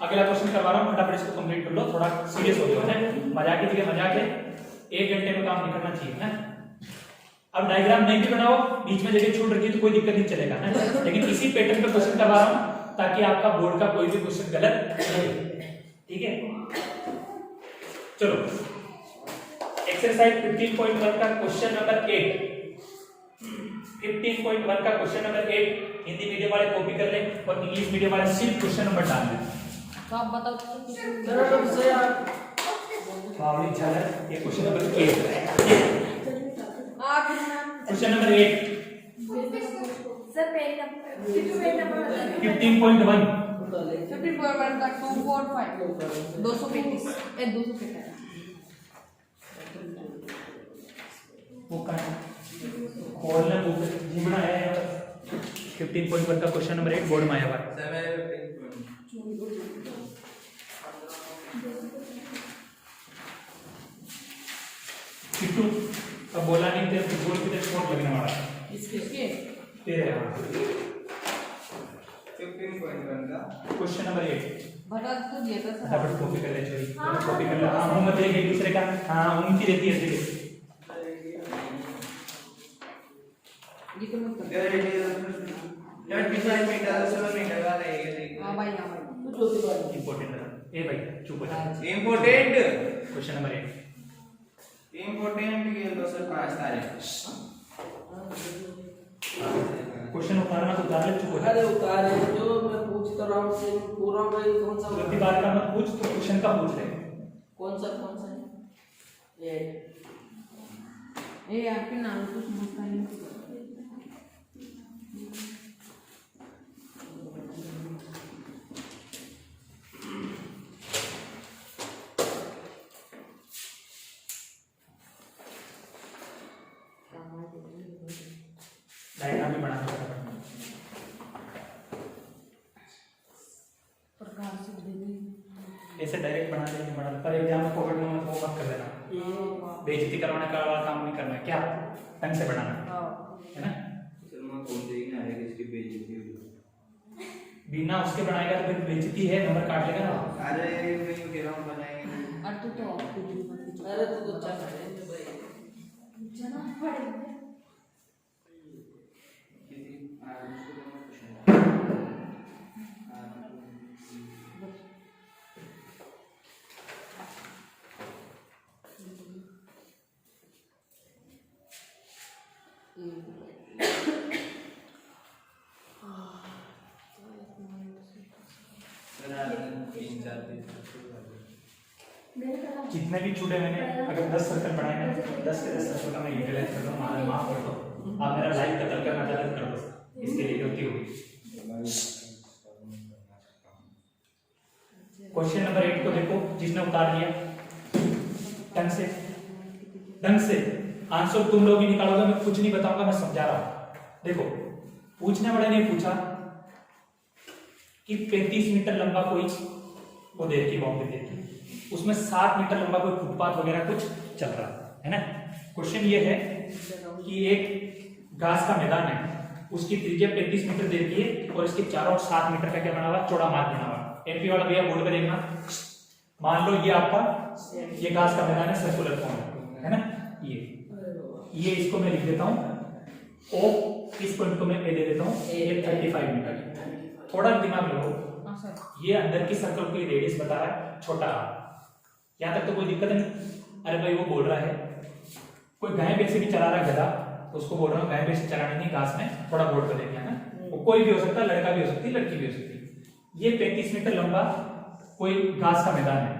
Speaker 1: अगला क्वेश्चन करवा रहा हूँ, फटाफट इसको कंप्लीट कर लो। थोड़ा सीरियस हो जाओ, है मजाक की जगह मजाक है, 1 घंटे में काम नहीं करना चाहिए है। अब डायग्राम नहीं भी बनाओ, बीच में जगह छूट रखी तो कोई दिक्कत नहीं चलेगा है, लेकिन इसी पैटर्न पे क्वेश्चन करवा रहा हूँ ताकि आपका बोर्ड का कोई भी क्वेश्चन गलत नहीं हो, ठीक है। चलो एक्सरसाइज 15.1 का क्वेश्चन नंबर 8, 15.1 का क्वेश्चन नंबर 8 हिंदी मीडियम वाले कॉपी कर लें और इंग्लिश मीडियम वाले सिर्फ क्वेश्चन नंबर डाल दें।
Speaker 2: तो आप बताओ तो
Speaker 4: सर अब से आप
Speaker 1: बावली झालर, ये क्वेश्चन नंबर 8 है।
Speaker 2: आप
Speaker 1: question number 8
Speaker 2: sir page number
Speaker 1: 15.1
Speaker 2: 50.1 का 245 235 235
Speaker 1: वो का खोलना बुक जीवना है। 15.1 का क्वेश्चन नंबर 8 बोर्ड में आया हुआ है।
Speaker 3: सर मैं
Speaker 1: किट्टू अब बोला नहीं तेरे फुटबॉल की तरफ शॉट लगने वाला है
Speaker 2: इसके
Speaker 1: तेरे। हाँ
Speaker 3: 15.1 का
Speaker 1: क्वेश्चन नंबर 8
Speaker 2: बता तो दिया था सर।
Speaker 1: फटाफट कॉपी कर ले छोरी, कॉपी कर ले। हाँ मुंह मत देख एक दूसरे का, हाँ उनकी रहती है ऐसे।
Speaker 2: ये तो मत कर।
Speaker 3: यार ये 35 मीटर 7 मीटर वाला है ये।
Speaker 2: हां भाई हां भाई
Speaker 4: कुछ होती बात
Speaker 1: इंपॉर्टेंट है। ए भाई चुप हो जा।
Speaker 3: इंपोर्टेंट
Speaker 1: क्वेश्चन नंबर 8
Speaker 3: इंपोर्टेंट ये तो सर 5 तारीख
Speaker 1: क्वेश्चन उतारना तो उतार ले, चुप हो जा।
Speaker 4: अरे उतारे जो मैं पूछता रहा हूँ से पूरा भाई कौन सा
Speaker 1: गलती बात का मत पूछ, तो क्वेश्चन का पूछ ले।
Speaker 4: कौन सा है ये
Speaker 2: ए आपके नाम कुछ मत नहीं।
Speaker 1: डायग्राम भी बना दो
Speaker 2: प्रकार से देनी
Speaker 1: ऐसे डायरेक्ट बना देंगे बना, पर एग्जाम में पॉकेट में वो मत कर देना। बेइज्जती करवाने का वाला काम नहीं करना है, क्या ढंग से बनाना है ना।
Speaker 3: सर मैं कौन देखना है किसकी बेइज्जती हुई
Speaker 1: बिना उसके बनाएगा तो फिर बेइज्जती है, नंबर काट लेगा ना।
Speaker 3: अरे मैं यूं कह रहा हूं बनाएंगे
Speaker 2: और तू तो आपको भी मत
Speaker 4: अरे तू तो अच्छा है भाई
Speaker 2: जना पड़ेगा
Speaker 1: जितने भी छूटे मैंने अगर 10 सर्कल बनाए हैं 10 के 10 सर्कल का मैं यूटिलाइज कर रहा हूँ, माफ कर दो। आप मेरा लाइव कतल करना चाहते कर दो, इसके लिए गलती होगी। क्वेश्चन नंबर 8 को देखो, जिसने उतार लिया ढंग से आंसर तुम लोग ही निकालोगे, मैं कुछ नहीं बताऊंगा, मैं समझा रहा हूं। देखो पूछने वाले ने पूछा कि 35 मीटर लंबा कोई वो देर की बाउंड्री देती, उसमें 7 मीटर लंबा कोई फुटपाथ वगैरह कुछ चल रहा है ना। क्वेश्चन ये है कि एक घास का मैदान है, उसकी त्रिज्या 35 मीटर देती है और इसके चारों ओर 7 मीटर का क्या बना हुआ, चौड़ा मार्ग बना हुआ। एमपी वाला भैया बोर्ड पे देखना, मान लो ये आपका ये घास का मैदान है, सर्कुलर फॉर्म है ना। ये इसको मैं लिख देता हूं ओ, इस पॉइंट को मैं ए दे देता हूं, ये 35 मीटर। थोड़ा दिमाग लगाओ, ये अंदर की सर्कल की रेडियस बता रहा है छोटा, यहां तक तो कोई दिक्कत नहीं। अरे भाई वो बोल रहा है कोई गाय भैंस भी चला रहा है गधा, तो उसको बोल रहा हूँ गाय भैंस चलाने नहीं, घास में थोड़ा बोर्ड पर देखना है ना। वो कोई भी हो सकता है, लड़का भी हो सकती है, लड़की भी हो सकती है। ये 35 मीटर लंबा कोई घास का मैदान है,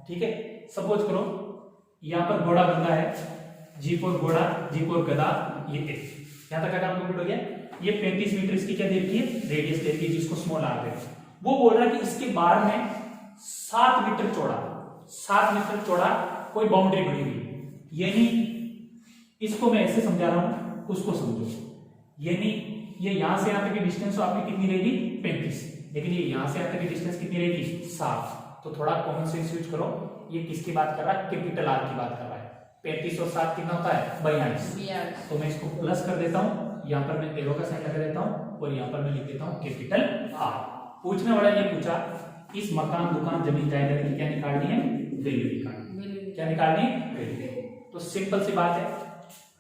Speaker 1: ठीक है। सपोज करो यहाँ पर घोड़ा बंधा है, जी फॉर घोड़ा, जी फॉर गधा, ये यहाँ तक का काम कंप्लीट हो गया। ये 35 मीटर इसकी क्या देती है, रेडियस देती है, जिसको स्मॉल आर देती है। वो बोल रहा है कि इसके बाहर में 7 मीटर चौड़ा, 7 मीटर चौड़ा कोई बाउंड्री बनी हुई, यानी इसको मैं ऐसे समझा रहा हूं, उसको समझो। यानी ये यहां से यहां तक की डिस्टेंस आपकी कितनी रहेगी, 35, लेकिन ये यहां से यहां तक की डिस्टेंस कितनी रहेगी, 7। तो थोड़ा कॉमन सेंस यूज करो, ये किसकी बात कर रहा है, कैपिटल आर की बात कर रहा है। 35 और 7 कितना होता है, 42। तो मैं इसको प्लस कर देता हूं, यहाँ पर मैं एरो का साइन लगा देता हूं और यहाँ पर मैं लिख देता हूं कैपिटल आर। पूछने वाला ये पूछा इस मकान दुकान जमीन जायदाद की क्या निकालनी है, वैल्यू निकालनी, क्या निकालनी है, वैल्यू। तो सिंपल सी बात है,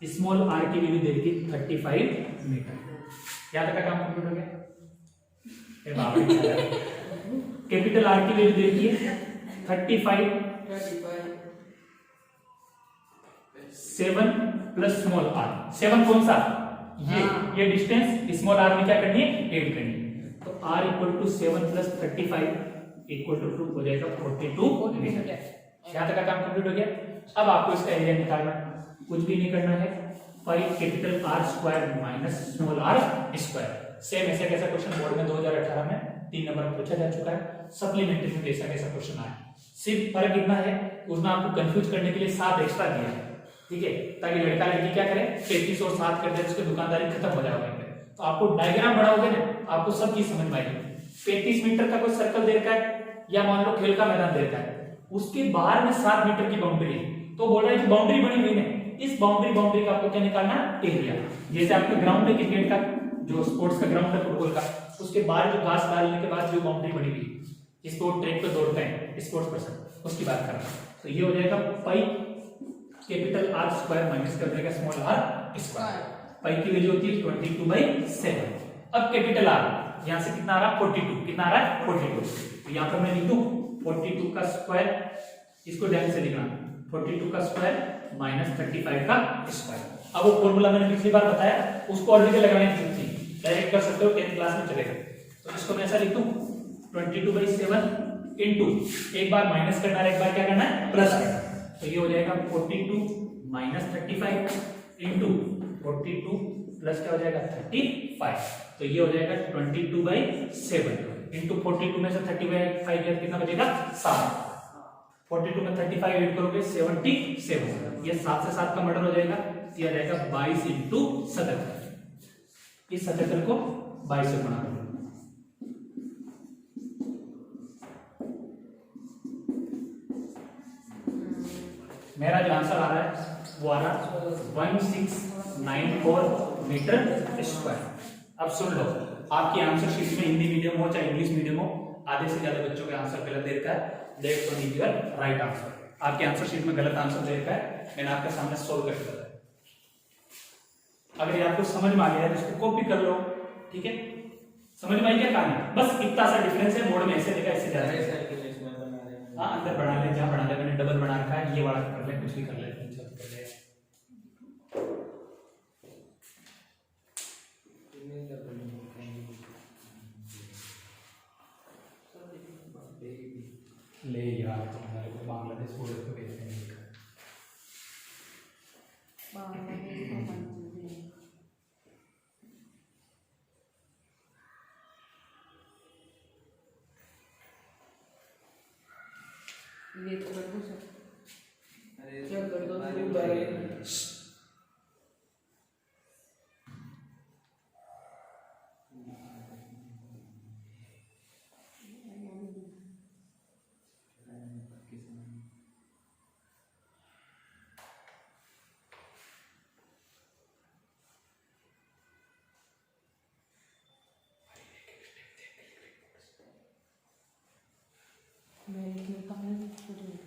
Speaker 1: स्मॉल आर की वैल्यू दे दी 35 मीटर। यहाँ तक का काम कंप्लीट हो गया। कैपिटल आर की वैल्यू दे दी है 35, 7 प्लस स्मॉल आर। 7 कौन सा, ये डिस्टेंस स्मॉल आर में क्या करनी है, ऐड करनी है। तो r equal to 7 plus 35 equal to हो जाएगा 42 मीटर। यहाँ तक का काम कंप्लीट हो गया। अब आपको इसका एरिया निकालना, कुछ भी नहीं करना है, pi capital R square minus small R square. Same ऐसा कैसा क्वेश्चन बोर्ड में 2018 में 3 नंबर में पूछा जा चुका है, सप्लीमेंट्री में ऐसा कैसा क्वेश्चन आया। सिर्फ फर्क इतना है, उसमें आपको कंफ्यूज करने के लिए 7 एक्स्ट्रा दिया है, ठीक है, ताकि लड़का लड़की क्या करे, 33 और 7 कर दे, उसकी दुकानदारी खत्म हो जाएगी। तो आपको डायग्राम बढ़ाओगे ना, आपको सब चीज समझ में आएगी। 35 मीटर का कोई सर्कल दे रखा है, या मान लो खेल का मैदान दे रखा है, उसके बाहर में 7 मीटर की बाउंड्री है, तो बोल रहा है कि बाउंड्री बनी हुई है, इस बाउंड्री का आपको क्या निकालना, एरिया। जैसे आपके ग्राउंड है क्रिकेट का, जो स्पोर्ट्स का ग्राउंड है फुटबॉल का, उसके बाहर जो घास डालने के बाद जो बाउंड्री बनी हुई है, जिसको ट्रैक पे दौड़ते हैं स्पोर्ट्स पर्सन, उसकी बात कर रहा हूं। तो ये हो जाएगा पाई कैपिटल आर स्क्वायर माइनस कर देगा स्मॉल आर स्क्वायर। पाई की वैल्यू होती है 22/7। अब कैपिटल आर यहां से कितना आ रहा, 42, कितना आ रहा है, 42। तो यहां पर मैं लिख दूं 42 का स्क्वायर, इसको ध्यान से लिखना, 42 का स्क्वायर माइनस 35 का स्क्वायर। अब वो फॉर्मूला मैंने पिछली बार बताया, उसको ऑलरेडी लगाने की जरूरत नहीं, डायरेक्ट कर सकते हो, 10th क्लास में चलेगा। तो इसको मैं ऐसा लिख दूं 22/7 इनटू, एक बार माइनस करना है, एक बार क्या करना है, प्लस करना है। तो ये हो जाएगा 42 माइनस 35 इनटू 42 प्लस क्या हो जाएगा 35। तो ये हो जाएगा 22/7 इनटू 42 में से 35 गया, कितना बचेगा, 7। 42 में 35 ऐड करोगे 77, ये 7 से 7 का मर्डर हो जाएगा, ये आ जाएगा 22 इनटू 77। इस 77 को 22 से गुणा करो, मेरा जो आंसर आ रहा है वो आ रहा है 1694 मीटर स्क्वायर। अब सुन लो, आपकी आंसर शीट में हिंदी मीडियम हो चाहे इंग्लिश मीडियम हो, आधे से ज्यादा बच्चों का आंसर गलत दे रखा है। That's what is your right answer. आपके आंसर शीट में गलत आंसर दे रखा है, मैंने आपके सामने सोल्व करके बताया। अगर ये आपको समझ में आ गया है तो इसको कॉपी कर लो, ठीक है। समझ में आई क्या कहानी, बस इतना सा डिफरेंस है, बोर्ड में ऐसे लिखा ऐसे ज्यादा है। हाँ, अंदर बना ले, जहां बना ले, मैंने डबल बना रखा है, ये वाला कर ले, कुछ भी कर ले,
Speaker 2: ये तो कर दो सर।
Speaker 3: अरे
Speaker 4: क्या कर दो
Speaker 3: तुम्हारी
Speaker 4: तुम बारे
Speaker 2: मैं इसमें कहाँ करूँ?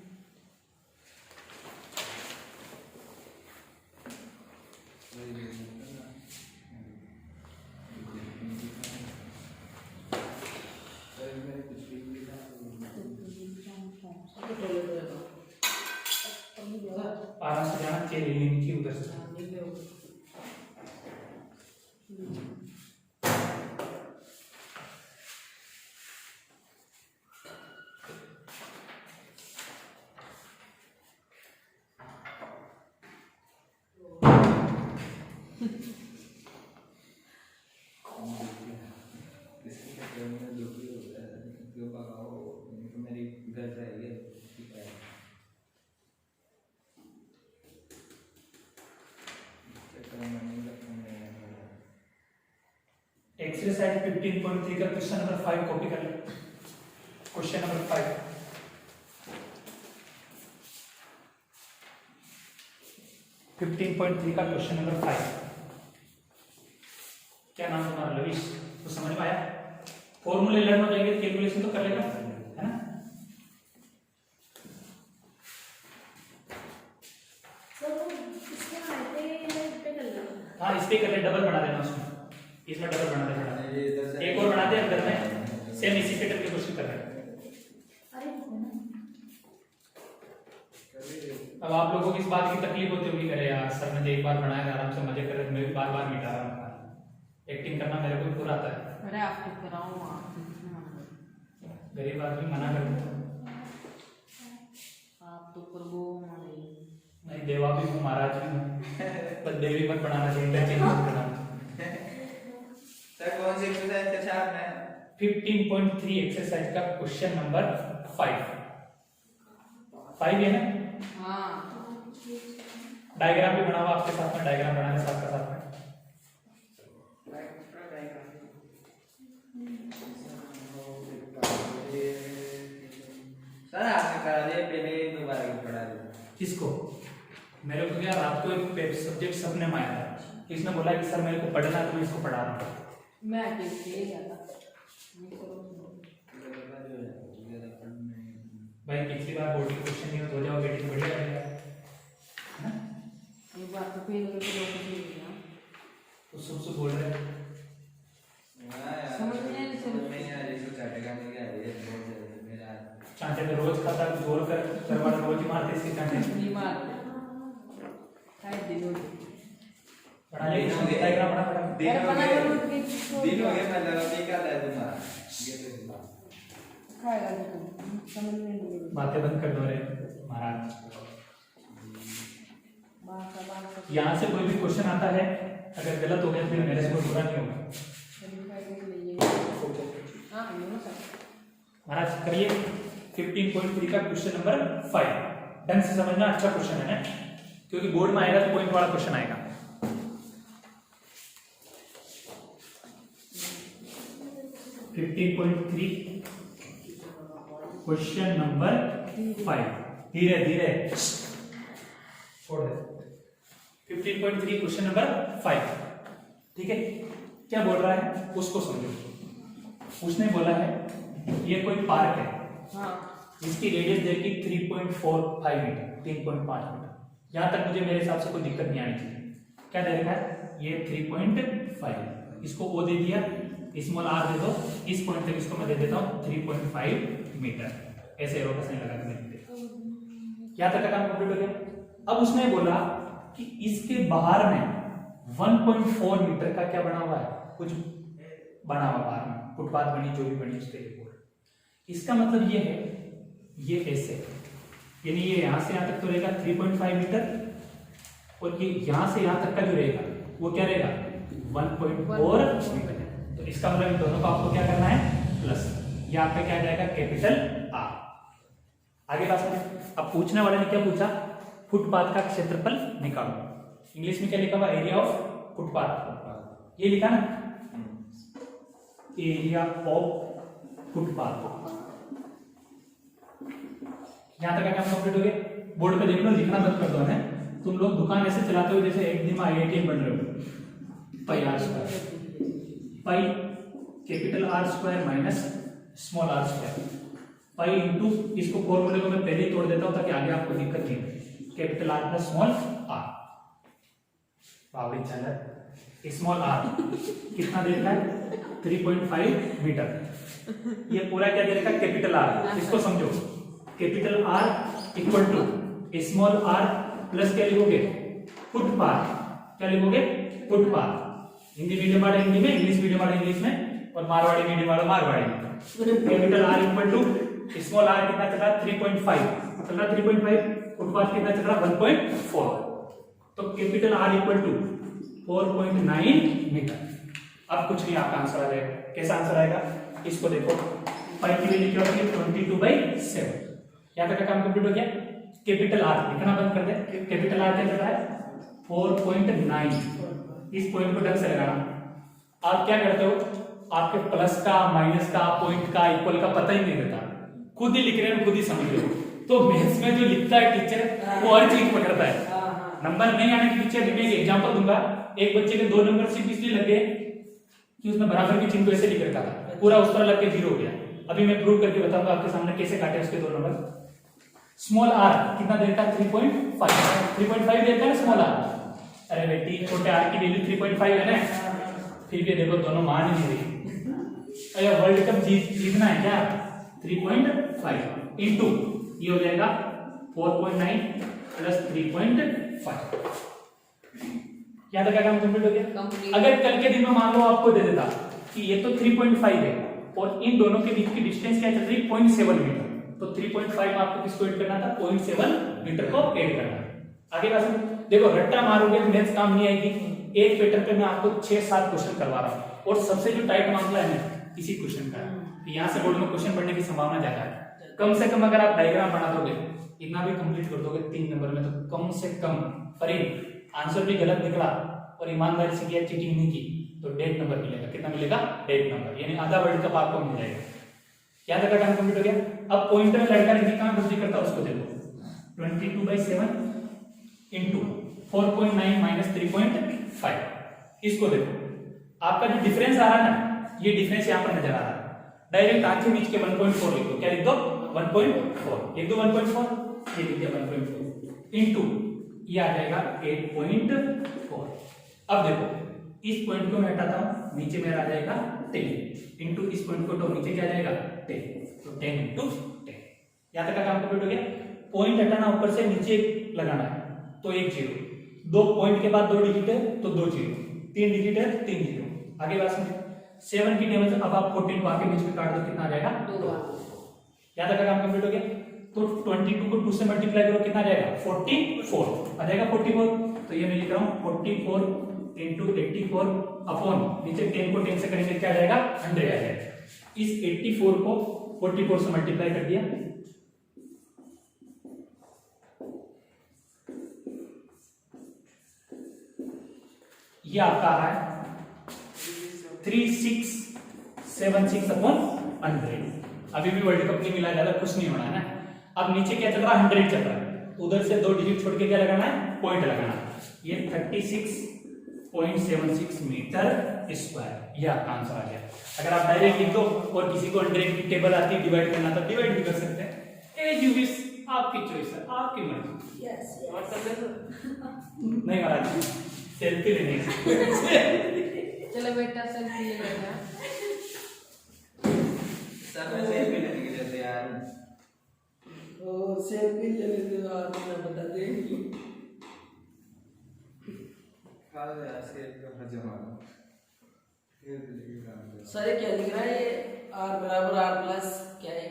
Speaker 1: आराम से जाना चाहिए, लेनी चाहिए उधर से। एक्सरसाइज 15.3 का क्वेश्चन नंबर 5 कॉपी कर लो। क्वेश्चन नंबर 5 15.3 का क्वेश्चन नंबर 5। क्या नाम तुम्हारा? लविश। तो समझ में आया? फॉर्मूले लर्न हो जाएंगे, कैलकुलेशन तो कर लेगा, है ना? हाँ, इस पे कर ले, डबल बना देना उसमें, इसमें डबल बना देना। एक और बना दे अंदर में, सेम इसी पैटर्न की कोशिश कर रहे हैं। अब आप लोगों को इस बात की तकलीफ होती होगी, करे यार सर ने एक बार बनाया, आराम से मजे कर रहे, मैं भी बार बार मिटा रहा हूँ। एक्टिंग करना मेरे को पूरा आता है।
Speaker 2: अरे आप तो कराओ, आप
Speaker 1: गरीब आदमी मना कर देता हूँ।
Speaker 2: आप तो प्रभु हमारे।
Speaker 1: नहीं, देवा भी हूँ, महाराज भी हूँ, पर देवी मत बनाना चाहिए, चेंज मत करना।
Speaker 3: सर कौन सी एक्सरसाइज का छाप है?
Speaker 1: 15.3 एक्सरसाइज का क्वेश्चन नंबर 5 है ना?
Speaker 2: हाँ,
Speaker 1: डायग्राम भी बना हुआ आपके साथ में, डायग्राम बनाने साथ का साथ में।
Speaker 3: सर आपने करा दिया, पहले दोबारा क्यों पढ़ा दिया?
Speaker 1: किसको? मेरे को क्या, रात को एक सब्जेक्ट सपने में आया था, इसने बोला कि सर मेरे को पढ़ना है, तो मैं इसको पढ़ा रहा हूँ।
Speaker 2: मैं कैसे जाता?
Speaker 1: भाई पिछली बार बोर्ड के क्वेश्चन नहीं हो जाओ बेटी, बढ़िया रहेगा, है ना?
Speaker 2: एक बार तो फेल करके लोग नहीं गया।
Speaker 1: तो सब बोल रहे हैं।
Speaker 2: समझ में नहीं, समझ में
Speaker 3: नहीं आ रही, तो चाटेगा नहीं आ रही है, बहुत जल्दी मेरा
Speaker 1: चांटे तो रोज खाता, जोर कर करवाना, रोज ही मारते इसके चांटे।
Speaker 2: नहीं मार काय दिलो
Speaker 1: पढ़ा ले, इसमें डायग्राम बना पड़ा।
Speaker 3: दिन हो
Speaker 2: बना
Speaker 3: गए,
Speaker 2: करो कि किसको
Speaker 3: दिन हो गए, मतलब अभी क्या है तुम्हारा? ये तो
Speaker 2: काय लगा समझ में नहीं।
Speaker 1: बातें बंद कर दो रे महाराज।
Speaker 2: बात
Speaker 1: यहाँ से कोई भी क्वेश्चन आता है, अगर गलत हो गया फिर मेरे से कोई बुरा नहीं होगा।
Speaker 2: हाँ सर,
Speaker 1: महाराज करिए 15.3 का क्वेश्चन नंबर 5। ढंग से समझना, अच्छा क्वेश्चन है ना, क्योंकि बोर्ड में आएगा तो पॉइंट वाला क्वेश्चन आएगा। क्वेश्चन नंबर 5, धीरे धीरे छोड़ दे। 15.3 क्वेश्चन नंबर 5, ठीक है? क्या बोल रहा है उसको समझो। उसने बोला है ये कोई पार्क है,
Speaker 2: हाँ
Speaker 1: इसकी रेडियस देखी 3.45 मीटर, 3.5 मीटर। यहाँ तक मुझे मेरे हिसाब से कोई दिक्कत नहीं आनी चाहिए। क्या दे रखा है? ये 3.5, इसको ओ दे दिया, स्मॉल आर दे दो, इस पॉइंट तक इसको मैं दे देता हूँ 3.5 मीटर। ऐसे एरो का साइन लगा के दे दिया। यहाँ तक का काम कंप्लीट हो गया। अब उसने बोला कि इसके बाहर में 1.4 मीटर का क्या बना हुआ है, कुछ बना हुआ बाहर में, फुटपाथ बनी, जो भी बनी उसके लिए। इसका मतलब ये है, ये ऐसे, यानी ये यहां से यहां तक तो रहेगा 3.5 मीटर, और ये यहां से यहां तक का जो रहेगा वो क्या रहेगा 1.4 मीटर। तो इसका मतलब इन दोनों को आपको क्या करना है, प्लस। ये आपका क्या जाएगा, कैपिटल आर। आगे बात करें। अब पूछने वाले ने क्या पूछा, फुटपाथ का क्षेत्रफल निकालो। इंग्लिश में क्या लिखा हुआ, एरिया ऑफ फुटपाथ, ये लिखा ना, एरिया ऑफ फुटपाथ। यहां तक का काम कंप्लीट हो गया। बोर्ड पे देख लो, लिखना बंद कर दो है। तुम लोग दुकान ऐसे चलाते हो जैसे एक दिन में IIT बन रहे हो। Pi are square, pi capital R square minus small R square, pi into, इसको फॉर्मूले को मैं पहले ही तोड़ देता हूं ताकि आगे आपको दिक्कत नहीं हो। Capital R plus small R, बावड़ी चल, स्मॉल आर कितना दे रखा है, 3.5 मीटर। ये पूरा क्या दे रखा है, कैपिटल आर। इसको समझो, capital R equal to small R plus क्या लिखोगे, फुटपाथ। क्या लिखोगे, फुटपाथ। हिंदी मीडियम वाले हिंदी में, इंग्लिश मीडियम वाले इंग्लिश में, और मारवाड़ी मीडियम वाला मारवाड़ी में। Capital R equal to small R कितना चल रहा है, 3.5 चल रहा है, 3.5। फुटपाथ कितना चल रहा है, 1.4। तो capital R equal to 4.9 metre. अब कुछ नहीं, आपका आंसर आ जाएगा। कैसा आंसर आएगा, इसको देखो, पाई की वैल्यू क्या होगी, 22/7। यहां तक का काम कंप्लीट हो गया। कैपिटल आर लिखना बंद कर दे। कैपिटल आर क्या चल रहा है, 4.9। इस पॉइंट को ढंग से लगाना। आप क्या करते हो, आपके प्लस का, माइनस का, पॉइंट का, इक्वल का पता ही नहीं रहता, खुद ही लिख रहे हैं, खुद ही समझ रहे हो। तो मैथ्स में जो लिखता है टीचर, वो हर चीज पकड़ता है। नंबर नहीं आने के पीछे मैं एक एग्जांपल दूंगा। एक बच्चे के 2 नंबर सिर्फ इसलिए लगे कि उसने बराबर की चिन्ह को ऐसे लिख रखा था, पूरा उस तरह लग के 0 हो गया। अभी मैं प्रूव करके बताऊंगा आपके सामने कैसे काटे उसके 2 नंबर। स्मॉल आर कितना देता है, 3.5 देता है स्मॉल आर। अरे बेटी, छोटे आर की वैल्यू 3.5 है ना, फिर भी देखो दोनों मान ही नहीं रही। अरे वर्ल्ड कप जीतना है क्या, 3.5 इंटू ये हो जाएगा 4.9 प्लस 3.5। यहां तक का काम कंप्लीट हो गया। अगर कल के दिन में मान लो आपको दे देता कि ये तो 3.5 है और इन दोनों के बीच की डिस्टेंस क्या चल रही है, 0.7 मीटर, तो 3.5 में आपको किसको ऐड करना था, 0.7 मीटर को ऐड करना। आगे बात देखो, रट्टा मारोगे मैथ्स काम नहीं आएगी। एक पैटर्न पे मैं आपको 6-7 क्वेश्चन करवा रहा हूँ, और सबसे जो टाइट मामला है ना, इसी क्वेश्चन का है। यहाँ से बोर्ड में क्वेश्चन पढ़ने की संभावना ज्यादा है। कम से कम अगर आप डायग्राम बना दोगे, इतना भी कंप्लीट कर दोगे 3 नंबर में, तो कम से कम फरीद आंसर भी गलत निकला और ईमानदारी से किया, चीटिंग नहीं की, तो 1.5 नंबर मिलेगा। कितना मिलेगा, 1.5 नंबर, यानी आधा वर्ल्ड कप आपको मिल जाएगा। क्या तक का काम कंप्लीट हो गया। अब पॉइंटर लड़का लड़की कहां वृद्धि करता है उसको देखो, 22/7 इंटू 4.9 माइनस 3.5। इसको देखो, आपका जो डिफरेंस आ रहा है ना, ये डिफरेंस यहां पर नजर आ रहा है। डायरेक्ट आंखें बीच के 1.4 लिख दो। क्या लिख दो, 1.4 लिख दो, 1.4 ये लिख दिया 1.4 इंटू ये आ जाएगा 8.4। अब देखो, इस पॉइंट को मैं हटाता हूं, नीचे मेरा आ जाएगा 10 इंटू इस पॉइंट को तो नीचे क्या जाएगा 10, तो 10 इंटू 10। यहां तक का काम कंप्लीट हो गया। पॉइंट हटाना, ऊपर से नीचे लगाना है, तो 1 0। 2 पॉइंट के बाद 2 डिजिट है तो 2 0, 3 डिजिट है 3 0। आगे बात समझो, 7 की टेबल से अब आप 14 को आके बीच में काट दो, कितना आ जाएगा 2। यहां तक का काम कंप्लीट हो गया। तो 22 को 2 से मल्टीप्लाई करो, कितना आ जाएगा 44 आ जाएगा 44। तो ये मैं लिख रहा हूं 44 इंटू 84 अपॉन नीचे 10 को 10 से करेंगे, क्या आ जाएगा 100 आ जाएगा। इस 84 को 44 से मल्टीप्लाई कर दिया, ये आपका आ रहा है 3676 अपॉन 100। अभी भी वर्ल्ड कप नहीं मिला, ज्यादा कुछ नहीं होना है ना। अब नीचे क्या चल रहा है, 100 चल रहा है, उधर से 2 डिजिट छोड़ के क्या लगाना है, पॉइंट लगाना है। ये 36.76 मीटर स्क्वायर, ये आपका आंसर आ गया। अगर आप डायरेक्ट लिख दो और किसी को 100 की टेबल आती है डिवाइड करना, तो डिवाइड भी कर सकते हैं। एज यू विश, आपकी चॉइस है, आपकी मर्जी। नहीं महाराज, सेल्फी लेने
Speaker 2: चलो बेटा सेल्फी ले लेना।
Speaker 3: सर मैं सेल्फी लेने के लिए तैयार हूं।
Speaker 4: ओ सेल्फी ले लेते हो आप, मैं बता देंगी।
Speaker 3: काल यार सेल्फी का जमा फिर लेके काम कर।
Speaker 4: सर ये क्या लिख रहा है, ये r बराबर r प्लस क्या है,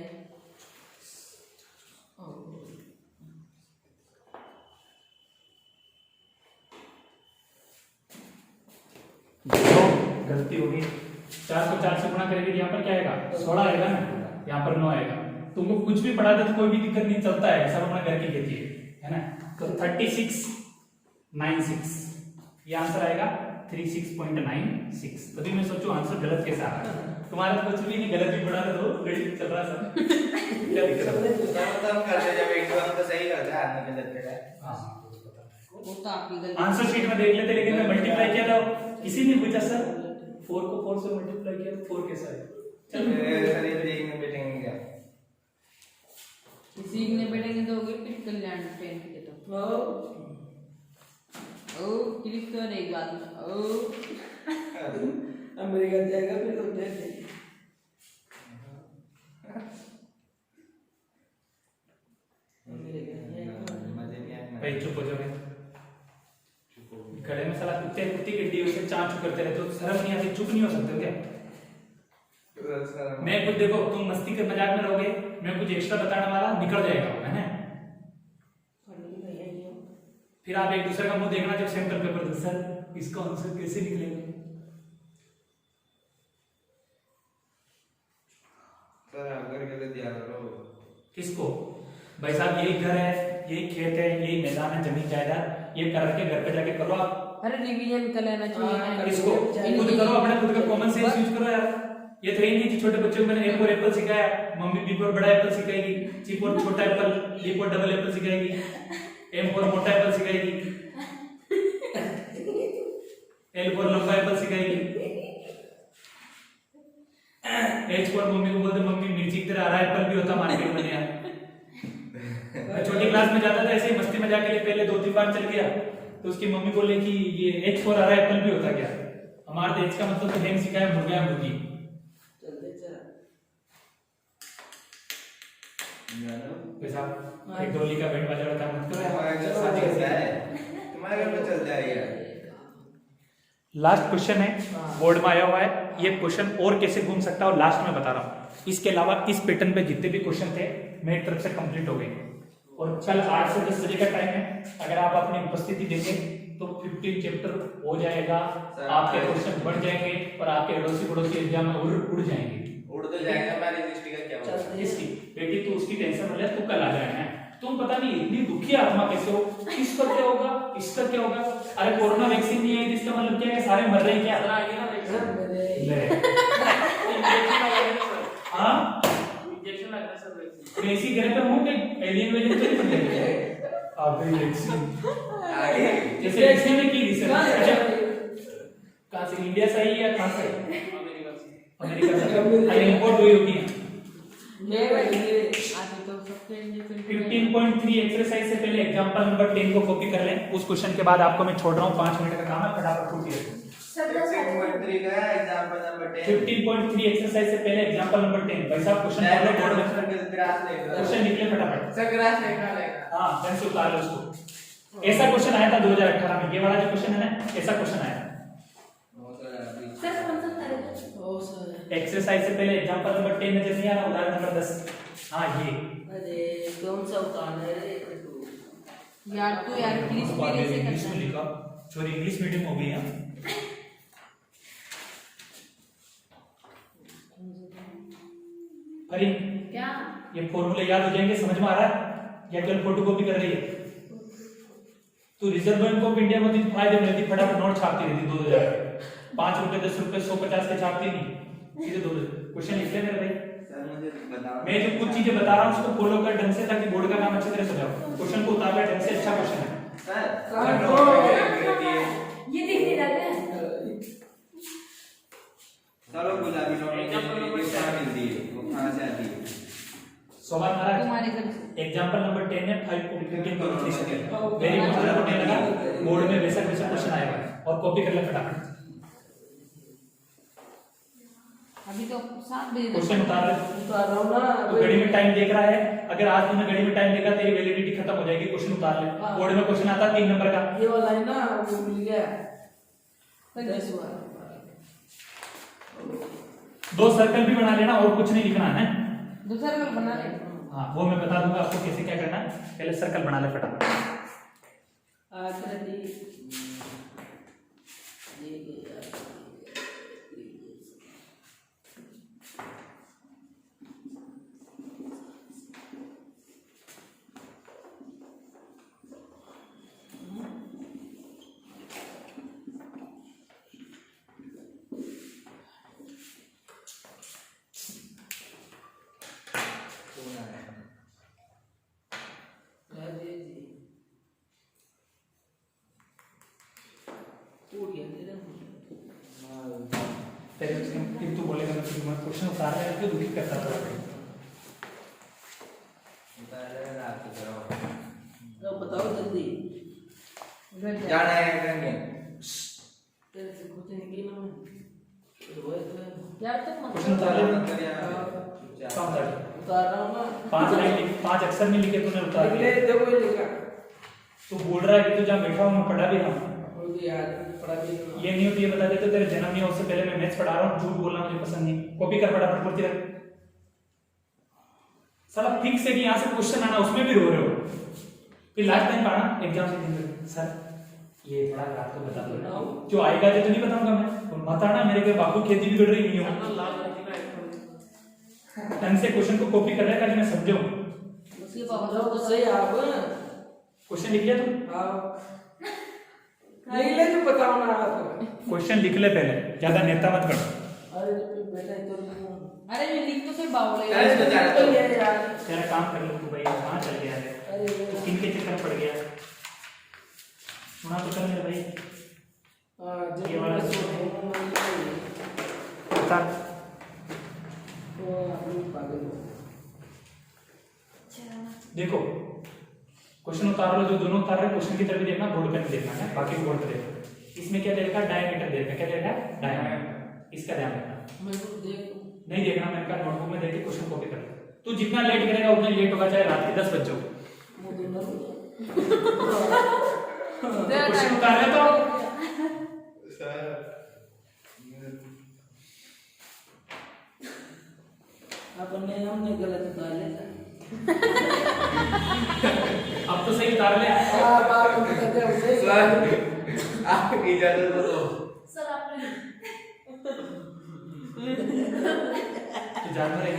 Speaker 1: गलती होगी। 4 को 4 से गुणा करेंगे, यहाँ पर क्या आएगा 16 आएगा ना, यहाँ पर 9 आएगा। तुमको कुछ भी पढ़ा दे तो कोई भी दिक्कत नहीं, चलता है, सब अपना घर की खेती है ना। तो 3696 ये आंसर आएगा 36.96। तभी मैं सोचू आंसर गलत कैसे आ रहा है। तुम्हारा तो कुछ भी नहीं, गलत भी पढ़ा दो, गणित चल रहा सब। क्या दिक्कत है?
Speaker 3: मतलब करते जब एकदम तो सही करते हैं आदमी के दर्द का।
Speaker 1: हाँ,
Speaker 2: वो तो आपकी गलती।
Speaker 1: आंसर शीट में देख लेते, लेकिन मैं मल्टीप्लाई किया था, किसी ने पूछा सर 4 को 4 से मल्टीप्लाई किया तो 4 कैसा है?
Speaker 3: सर ये देखने बैठेंगे क्या?
Speaker 2: सीखने बैठेंगे तो होगे फिर कल्याण 10 के तो। ओ क्लिक करेगा तो ओ
Speaker 4: अमेरिका जाएगा फिर तो दे दे।
Speaker 3: मजे नहीं आए।
Speaker 1: भाई चुप हो जाओ, गले में साला कुत्ते कुत्ती की हड्डी उसे चांचू करते रहते हो, शर्म नहीं आती? चुप नहीं हो सकते हो क्या? मैं कुछ देखो, तुम मस्ती के मजाक में रहोगे, मैं कुछ एक्स्ट्रा बताने वाला निकल जाएगा, है ना? फिर आप एक दूसरे का मुंह देखना जब सैंपल पेपर दे, सर इसका आंसर कैसे निकलेगा?
Speaker 3: सर आप करके तो दिया करो।
Speaker 1: किसको? भाई साहब यही घर है, यही खेत है, यही मैदान है, जमीन जायदाद, ये करके घर पे जाके करो आप।
Speaker 2: अरे रिवीजन कर लेना चाहिए।
Speaker 1: इसको खुद करो, अपने खुद का कॉमन सेंस यूज करो यार। ये तो नहीं कि छोटे बच्चों को मैंने ए फॉर एप्पल सिखाया, मम्मी बी फॉर बड़ा एप्पल सिखाएगी, सी फॉर छोटा apple, D for double apple सिखाएगी, एम फॉर मोटा एप्पल सिखाएगी, एल फॉर लंबा एप्पल सिखाएगी, एच फॉर मम्मी को बोलते मम्मी मिर्ची की तरह हरा एप्पल भी होता मार्केट में यार। मैं छोटी क्लास में जाता था, ऐसे ही मस्ती मजाक के लिए पहले 2-3 बार चल गया तो उसकी मम्मी बोले कि ये एच फॉर हरा एप्पल भी होता क्या? हमारे तो एच का मतलब तो हैंग सिखाया, मुर्गा मुर्गी। एक डोली का बैंड बजा रहा मत करो।
Speaker 3: तुम्हारे घर में चलता है यार।
Speaker 1: लास्ट क्वेश्चन है, बोर्ड में आया हुआ है, ये क्वेश्चन और कैसे घूम सकता है और लास्ट में बता रहा हूँ। इसके अलावा इस पैटर्न पे जितने भी क्वेश्चन थे मेरी तरफ से कंप्लीट हो गए और कल 8 से 10 बजे का टाइम है। अगर आप अपनी उपस्थिति देंगे तो 15 चैप्टर हो जाएगा, आपके क्वेश्चन बढ़ जाएंगे और आपके अड़ोसी पड़ोसी एग्जाम में उड़ जाएंगे।
Speaker 3: उड़ तो जाएगा, हमारी दृष्टि का क्या होगा?
Speaker 1: इसकी बेटी तू उसकी टेंशन हो ले, तू कल आ जाएगा। तुम पता नहीं इतनी दुखी आत्मा कैसे हो, इसका क्या होगा, इसका क्या होगा? अरे कोरोना वैक्सीन नहीं है इसका मतलब क्या है, सारे मर रहे हैं क्या? हाँ इंजेक्शन लग रहा है सर, वैक्सीन इसी घर पे हूँ कि एलियन वेलियन तो नहीं बन जाएंगे? अबे वैक्सीन जैसे वैक्सीन में की रिसर्च, अच्छा कहाँ से, इंडिया से आई है या कहाँ से? अमेरिका से। अरे इंपोर्ट हुई होगी। 15.3 एक्सरसाइज से पहले एग्जांपल नंबर 10 को कॉपी कर लें। उस क्वेश्चन के बाद आपको मैं छोड़ रहा हूँ, 5 मिनट का काम है, फटाफट पूछिए। 15.3 एक्सरसाइज से पहले एग्जांपल नंबर 10। भाई साहब क्वेश्चन पढ़ लो, बोर्ड में क्वेश्चन निकले फटाफट। हाँ ध्यान से उतार लो उसको। ऐसा क्वेश्चन आया था 2018 में, ये वाला जो क्वेश्चन है ना, ऐसा क्वेश्चन आया था। एक्सरसाइज से पहले एग्जांपल नंबर 10 नजर नहीं आ रहा, उदाहरण नंबर 10। हाँ ये
Speaker 4: अरे कौन सा उतारना है रे?
Speaker 2: यार तू यार प्लीज मेरे से
Speaker 1: इंग्लिश में लिखा, सॉरी इंग्लिश मीडियम हो गई है। अरे
Speaker 2: क्या
Speaker 1: ये फॉर्मूले याद हो जाएंगे, समझ में आ रहा है या केवल फोटोकॉपी कर रही है? तू रिजर्व बैंक ऑफ इंडिया में फायदे में रहती, फटाफट नोट छापती रहती 2000 के, 5 रुपए 10 रुपए 150 के छापती नहीं, सीधे 2000। क्वेश्चन लिख ले मेरे भाई। मैं जो कुछ चीजें बता रहा हूँ उसको फॉलो कर ढंग से, ताकि बोर्ड का काम अच्छी तरह समझाओ। क्वेश्चन को उतार ले ढंग से, अच्छा क्वेश्चन है।
Speaker 2: ये दिख नहीं रहा है?
Speaker 3: चलो गुलाबी नोट कहाँ मिलती है, वो कहाँ से आती है?
Speaker 1: सवाल महाराज
Speaker 2: तुम्हारे घर से।
Speaker 1: एग्जांपल नंबर 10 है 5.15 सेकंड। वेरी गुड, मुझे लगा बोर्ड में वैसा क्वेश्चन आएगा और कॉपी कर ले फटाफट।
Speaker 2: अभी तो 7 बजे
Speaker 1: क्वेश्चन उतार ले।
Speaker 4: उतार रहा हूँ ना।
Speaker 1: तो घड़ी में टाइम देख रहा है, अगर आज तूने घड़ी में टाइम देखा तेरी वैलिडिटी खत्म हो जाएगी। क्वेश्चन उतार ले। बोर्ड में क्वेश्चन आता 3 नंबर का,
Speaker 4: ये वाला है ना, वो मिल गया 10 वाला।
Speaker 1: 2 सर्कल भी बना लेना और कुछ नहीं लिखना है।
Speaker 2: दूसरा कल बना ले।
Speaker 1: हाँ वो मैं बता दूंगा आपको कैसे क्या करना है, पहले सर्कल बना ले फटाफट।
Speaker 4: आकृति
Speaker 1: मैं क्वेश्चन उतार रहा है तो दुखी करता था
Speaker 4: तो बताओ जल्दी
Speaker 3: जाना है करेंगे
Speaker 4: तेरे से कुछ निकली ना रोए तो
Speaker 2: यार तो मत
Speaker 1: क्वेश्चन उतार ले कम उतार
Speaker 4: उतार रहा हूँ ना
Speaker 1: 5 लाइन 5 अक्षर नहीं लिखे तूने उतार
Speaker 4: लिख ले
Speaker 1: दिए
Speaker 4: देखो ये लिखा
Speaker 1: तू बोल रहा है कि तू जहाँ बैठा हूँ मैं पढ़ा भी रहा हूँ
Speaker 4: और यार पढ़ा भी नहीं
Speaker 1: ये नहीं होती ये बता दे तो तेरे जन्म नहीं हो उससे पहले मैं मैथ्स पढ़ा रहा हूँ झूठ बोलना मुझे पसंद नहीं कॉपी कर फटाफट पढ़ती रह साला फिक्स है कि यहाँ से क्वेश्चन आना उसमें भी रो रहे हो फिर लास्ट टाइम पढ़ा एग्जाम से दिन सर ये थोड़ा रात को बता दो जो आएगा जो तो नहीं बताऊंगा मैं बताना मेरे के बापू खेती भी कर रही नहीं हो ढंग से क्वेश्चन को कॉपी कर रहा है ताकि मैं समझूं
Speaker 2: उसके पापा
Speaker 4: समझो तो सही आप
Speaker 1: क्वेश्चन लिख लिया तू
Speaker 4: नहीं ले तो बताओ ना आप
Speaker 1: क्वेश्चन लिख ले पहले ज्यादा नेता मत कर
Speaker 4: अरे तो बेटा तो
Speaker 2: अरे ये लिख तो से बावले
Speaker 3: अरे तो जाना तो
Speaker 4: ये यार
Speaker 1: तेरा काम कर लो तू भाई कहाँ चल गया है
Speaker 4: अरे
Speaker 1: किन के चक्कर पड़ गया सुना तो कर मेरे भाई
Speaker 4: जब
Speaker 1: ये वाला
Speaker 4: मैं सो रहा हूँ
Speaker 1: बता
Speaker 4: तो अपनी पागल हो
Speaker 1: देखो क्वेश्चन उतार लो जो दोनों उतार रहे क्वेश्चन की तरफ भी देखना बोर्ड पे नहीं देखना है बाकी बोर्ड पे देखना इसमें क्या देखा डायमीटर देखना क्या देखा डायमीटर इसका ध्यान रखना
Speaker 4: मैं तो देख
Speaker 1: नहीं देखना मैंने कहा नोटबुक में देख के क्वेश्चन कॉपी कर तू जितना लेट करेगा उतना लेट होगा चाहे रात के 10 बजे हो क्वेश्चन उतार ले तो
Speaker 4: अपने हमने गलत उतार लिया
Speaker 1: अब तो सही उतार ले
Speaker 4: आप कहते हैं उसे
Speaker 3: सर आप इजाजत दो
Speaker 2: सर आपने
Speaker 1: तू जानवर है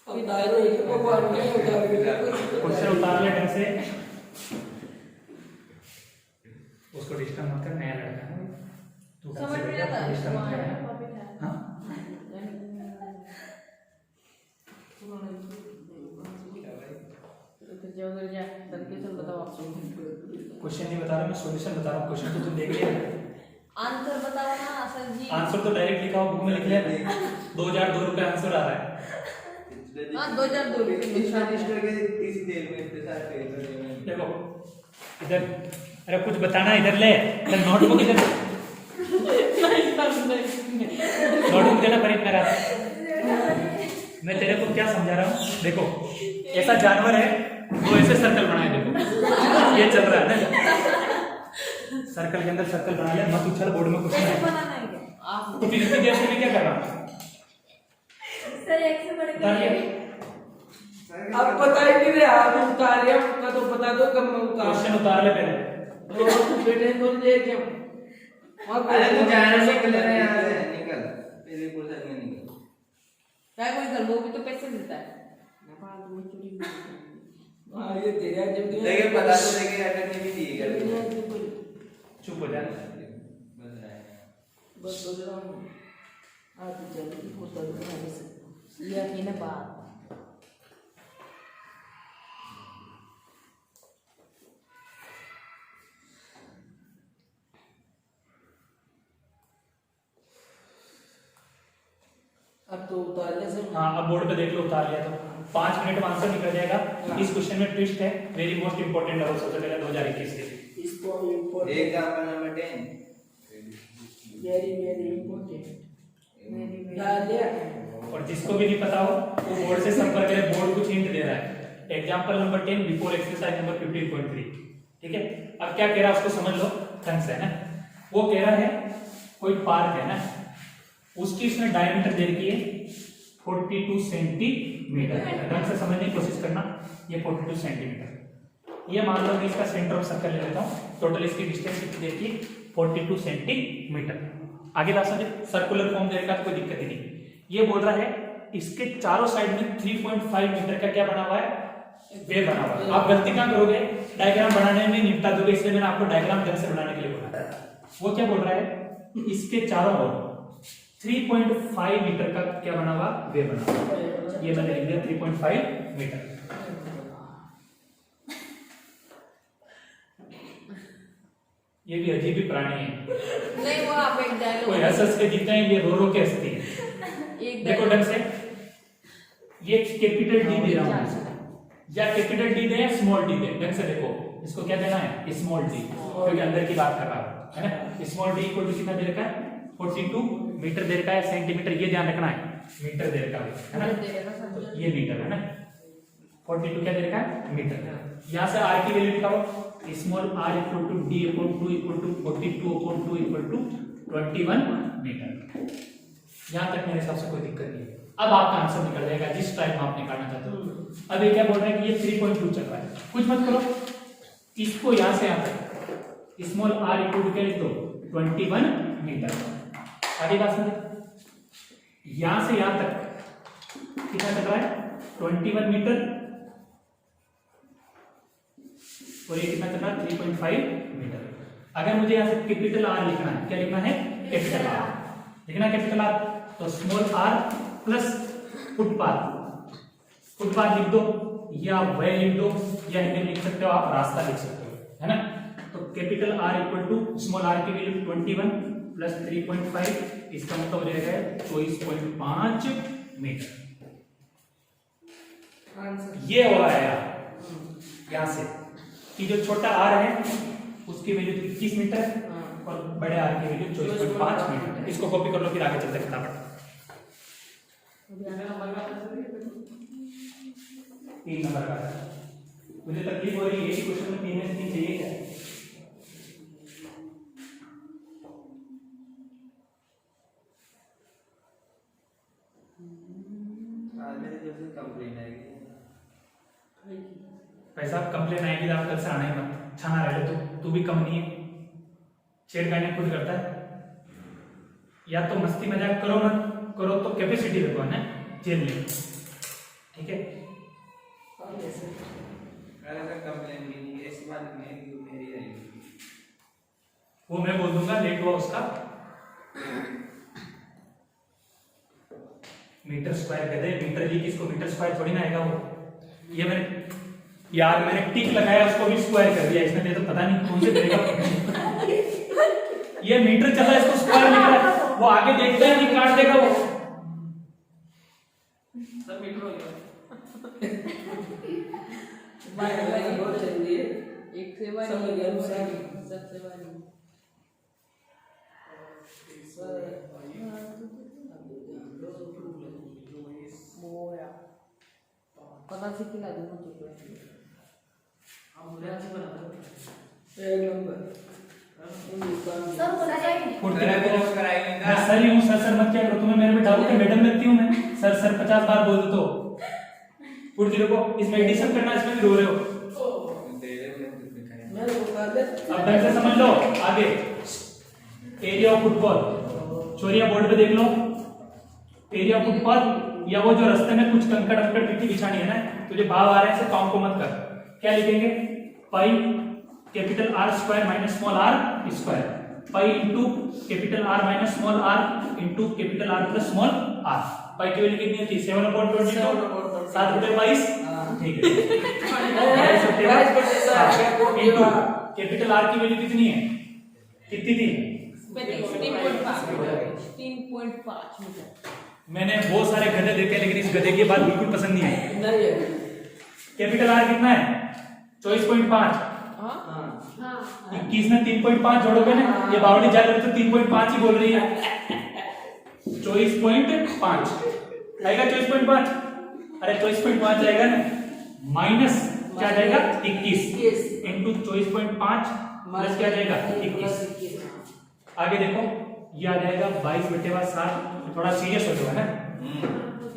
Speaker 4: अब दायरो एक को बार नहीं उतार के
Speaker 1: क्वेश्चन उतार ले ढंग से उसको डिस्टर्ब मत कर नया लड़का है तू ढंग
Speaker 2: समझ
Speaker 1: से
Speaker 2: में
Speaker 1: बैठा,
Speaker 2: आता है
Speaker 1: डिस्टर्ब मत कर हाँ
Speaker 2: बताओ आप
Speaker 1: क्वेश्चन नहीं बता रहा मैं सॉल्यूशन बता रहा हूँ क्वेश्चन तो तुम देख लिया
Speaker 2: आंसर बताओ ना सर जी
Speaker 1: आंसर तो डायरेक्ट लिखा हो बुक में लिख लिया 2002 रुपए आंसर आ रहा है
Speaker 2: हाँ 2002
Speaker 3: रजिस्टर के इस तेल में इतने सारे पेज
Speaker 1: देखो इधर अरे कुछ बताना इधर ले नोटबुक इधर नोटबुक देना फरीद मेरा मैं तेरे को क्या समझा रहा हूँ देखो ऐसा जानवर है वो ऐसे सर्कल बनाए देखो ये चल रहा है ना सर्कल के अंदर सर्कल बना ले मत उछल बोर्ड में कुछ नहीं
Speaker 2: बनाना है क्या आप
Speaker 1: तो फिर इतनी देर से मैं क्या कर रहा हूँ
Speaker 2: सर एक से बढ़
Speaker 1: उतार लिया?
Speaker 4: अब पता ही नहीं रहा आप उतार रहे हो का तो बता दो कब मैं उतार
Speaker 1: क्वेश्चन उतार ले पहले
Speaker 4: तो बेटे को दे के
Speaker 3: अरे तू जाना निकल रहा है यहाँ से निकल तेरे को से नहीं निकल
Speaker 2: क्या कोई घर वो भी तो पैसे देता है
Speaker 4: हां ये तेरा जब
Speaker 3: लेकिन पता तो देखे अटकने भी दी कर
Speaker 1: चुप हो जा
Speaker 4: बस बोल रहा हूं आप जल्दी होता है
Speaker 2: लिया कि ना बात
Speaker 4: अब तो उतारने से
Speaker 1: हाँ अब बोर्ड पे देख लो उतार लिया तो 5 मिनट में आंसर निकल जाएगा इस क्वेश्चन में ट्विस्ट है वेरी मोस्ट इंपॉर्टेंट है सबसे पहले 2021 के
Speaker 4: इसको important
Speaker 3: example number 10
Speaker 4: very very important डाल दिया
Speaker 1: और जिसको भी नहीं पता हो वो बोर्ड से संपर्क करें बोर्ड कुछ हिंट दे रहा है example number 10 before exercise number 15.3 ठीक है अब क्या कह रहा है उसको समझ लो ढंग से है ना वो कह रहा है कोई पार्क है ना उसकी इसमें डायमीटर दे रखी है 42 सेंटीमीटर ढंग से समझने की कोशिश करना ये 42 सेंटीमीटर ये मान लो कि इसका सेंटर ऑफ सर्कल ले लेता हूँ टोटल इसकी डिस्टेंस कितनी देखिए 42 सेंटीमीटर आगे बात समझे सर्कुलर फॉर्म दे रखा तो कोई दिक्कत ही नहीं ये बोल रहा है इसके चारों साइड में 3.5 मीटर का क्या बना हुआ है वे बना हुआ है आप गलती कहां करोगे डायग्राम बनाने में निपटा दोगे इसलिए मैंने आपको डायग्राम ढंग से बनाने के लिए बोला वो क्या बोल रहा है इसके चारों ओर 3.5 मीटर का क्या बना हुआ वे बना हुआ ये मैंने लिख दिया 3.5 मीटर ये भी अजीब ही प्राणी है,
Speaker 2: नहीं वो आप एक डायलॉग
Speaker 1: कोई हंस हंस के जीता है, ये रो रो के हंसती है।
Speaker 2: एक
Speaker 1: देखो ढंग से, ये कैपिटल डी दे रहा हूं, या कैपिटल डी दे या स्मॉल डी दे, ढंग से देखो इसको क्या देना है, स्मॉल डी, क्योंकि अंदर की बात कर रहा है ना। स्मॉल डी इक्वल टू कितना दे रखा है, 42 मीटर दे रखा है, सेंटीमीटर ये ध्यान रखना है, मीटर दे रखा है ना, तो ये मीटर है ना, 42 क्या दे रखा है, मीटर। यहां से r की वैल्यू निकालो, small r equal to d equal to 42/2 equal to 21 metre. यहां तक मेरे हिसाब से कोई दिक्कत नहीं है। अब आपका आंसर निकल जाएगा जिस टाइप में आप निकालना चाहते हो। अब ये क्या बोल रहा है कि ये 3.2 चल रहा है, कुछ मत करो, इसको यहां से यहां तक स्मॉल r इक्वल टू क्या लिख दो, 21 मीटर। आगे बात समझे, यहां से यहां तक कितना चल रहा है, 21 मीटर, और ये कितना चल रहा है, 3.5 मीटर। अगर मुझे यहां से कैपिटल R लिखना है, क्या लिखना है, कैपिटल R लिखना है, कैपिटल R, तो small r plus footpath, footpath लिख दो, या वे लिख दो, या हिंदी में लिख सकते हो आप, रास्ता लिख सकते हो, है ना। तो capital R equal to small r की वैल्यू 21 प्लस 3.5, इसका मतलब हो जाएगा 24.5 मीटर। ये हो रहा है यहां से कि जो छोटा r है उसकी वैल्यू 21 मीटर और बड़े r की वैल्यू 24.5 मीटर। इसको कॉपी कर लो, फिर आगे चलते हैं फटाफट। 3 नंबर का मुझे तकलीफ हो रही है, एक क्वेश्चन में 3 में से 3 चाहिए क्या?
Speaker 3: मेरे जैसे कंप्लेन आएगी,
Speaker 1: पैसा कंप्लेन आएगी तो आप कल से आना ही मत, छाना रहे तू भी कम नहीं है, छेड़खानी खुद करता है। या तो मस्ती मजाक करो मत करो, तो कैपेसिटी रखो, है ना, जेल में, ठीक है।
Speaker 3: अरे कंप्लेन भी नहीं, ऐसी बात नहीं है कि मेरी आएगी,
Speaker 1: वो मैं बोल दूंगा, लेट हुआ उसका मीटर स्क्वायर कहते हैं, मीटर जी किसको मीटर स्क्वायर थोड़ी ना आएगा वो। ये मैंने टिक लगाया, उसको भी स्क्वायर कर दिया इसमें, तो पता नहीं कौन से देगा। ये मीटर चल रहा है, इसको स्क्वायर लिख रहा है, वो आगे देखता है कि काट देगा वो, सब मीटर हो गया।
Speaker 4: बहुत जल्दी है,
Speaker 2: एक से बार
Speaker 4: समझ गया,
Speaker 2: सबसे बार वो यार पता से खिला दूंगा चॉकलेट,
Speaker 4: हम बुरा से बना दो एक नंबर
Speaker 2: सर बोला जाएगी
Speaker 3: मेरा भी लोग कराएंगे
Speaker 1: मैं सर ही हूँ, सर मत क्या करो, तुम्हें मेरे में डाउट है, मैडम लगती हूँ मैं, सर 50 बार बोल दो तो पूरी देखो, इसमें एडिशन करना, इसमें भी रो रहे हो।
Speaker 4: मैं बता दे,
Speaker 1: अब ढंग से समझ लो आगे, एरिया ऑफ फुटबॉल, चोरिया बोर्ड पे देख लो, एरिया ऑफ फुटबॉल, या वो जो रास्ते में कुछ कंकड़ अंकड़ मिट्टी बिछानी है ना, तुझे भाव आ रहे हैं, काउंट को मत कर, क्या लिखेंगे, पाई capital R square minus small r square, pi into capital R minus small r into capital R plus small r। पाई की वैल्यू कितनी थी, 7/22, 7/22, ठीक है, इंटू कैपिटल R की वैल्यू कितनी है, कितनी थी,
Speaker 2: 3.5 मीटर।
Speaker 1: मैंने बहुत सारे गधे देखे, लेकिन इस गधे की बात बिल्कुल पसंद नहीं आई।
Speaker 4: नहीं है,
Speaker 1: कैपिटल R कितना है, 24.5,
Speaker 2: हाँ
Speaker 1: 21 में 3.5 जोड़ोगे ना, ये बावड़ी जा रही तो 3.5 ही बोल रही है, 24.5 आएगा, 24.5, अरे 24.5 जाएगा ना, माइनस क्या जाएगा, 21 इंटू 24.5 प्लस क्या जाएगा, 21। आगे देखो, ये आ जाएगा 22/7, थोड़ा सीरियस हो जाएगा ना।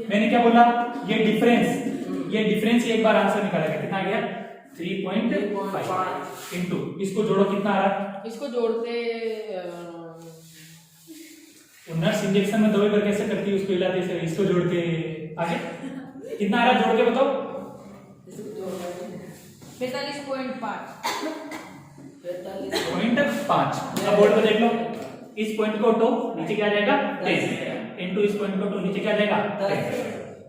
Speaker 1: मैंने क्या बोला, ये डिफरेंस एक बार आंसर निकालेगा, कितना आ गया, 3.5 इंटू, इसको जोड़ो कितना आ रहा है,
Speaker 2: इसको जोड़ते
Speaker 1: नर्स इंजेक्शन में दवाई पर कैसे करती है, उसको हिलाते से, इसको जोड़ के आगे कितना आ रहा है, जोड़ के बताओ, 45.5। अब बोर्ड पे देख लो, इस पॉइंट को उठो, नीचे क्या जाएगा, 10 इंटू इस पॉइंट को उठो, नीचे क्या जाएगा, 10।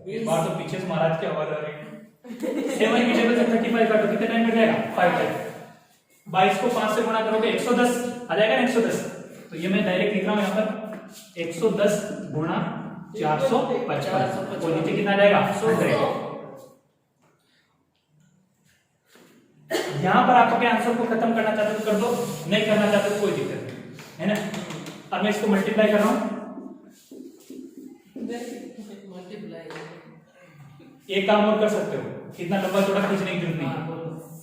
Speaker 1: इस बार तो पीछे से महाराज की आवाज आ रही है। 7 की टेबल से 35 काटो, कितने टाइम में जाएगा, 5 टाइम। 22 को 5 से गुणा करोगे 110 आ जाएगा ना 110। तो ये मैं डायरेक्ट लिख रहा हूं यहाँ पर 110 गुणा 455 और नीचे कितना आ जाएगा 100। यहां पर आप अपने आंसर को खत्म करना चाहते हो तो कर दो, नहीं करना चाहते तो कोई दिक्कत नहीं है ना। अब मैं इसको मल्टीप्लाई कर रहा हूं, एक काम और कर सकते हो, इतना लंबा चौड़ा खींचने की जरूरत नहीं।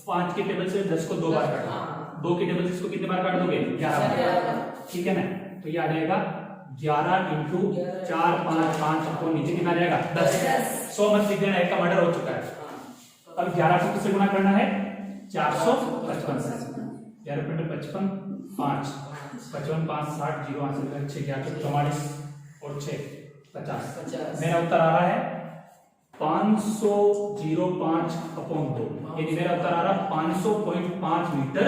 Speaker 1: 5 के टेबल से 10 को 2 बार काटो, 2 के टेबल से इसको कितने बार काट दोगे 11 बार, ठीक है ना। तो ये आ जाएगा 11 इंटू 4 5 5 को नीचे कितना आ जाएगा 10। 100 मत लिख देना, एक का मर्डर हो चुका है। अब 11 को किससे गुणा करना है 455 से, 11 × 55 5 55 5 60 0 8 6 11 44 और 6 50। मेरा उत्तर आ रहा है 505 अपॉन 2, यानी मेरा उत्तर आ रहा है 500.5 मीटर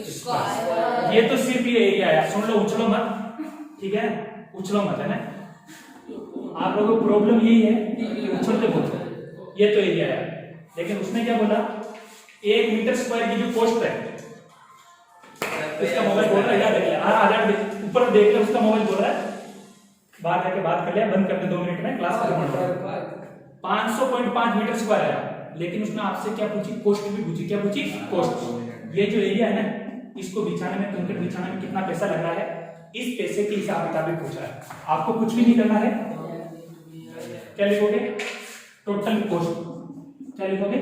Speaker 1: स्क्वायर। ये तो सिर्फ ये एरिया है, सुन लो, उछलो मत, ठीक है, उछलो मत, है ना। आप लोगों को प्रॉब्लम यही है कि उछलते बहुत, ये तो एरिया है। लेकिन उसने क्या बोला 1 मीटर स्क्वायर की जो कॉस्ट है, उसका मोबाइल बोल रहा है, याद रखिए, ऊपर देख ले, उसका मोबाइल बोल रहा है, बाहर जाके बात कर लिया, बंद कर दे 2 मिनट में, क्लास खत्म हो जाएगा। 500.5 मीटर स्क्वायर आया, लेकिन उसने आपसे क्या पूछी, कॉस्ट भी पूछी। क्या पूछी, कॉस्ट। ये जो एरिया है ना, इसको बिछाने में, कंकड़ बिछाने में कितना पैसा लग रहा है, इस पैसे के हिसाब किताब भी पूछ रहा है। आपको कुछ भी नहीं करना है, क्या लिखोगे, टोटल कॉस्ट। क्या लिखोगे,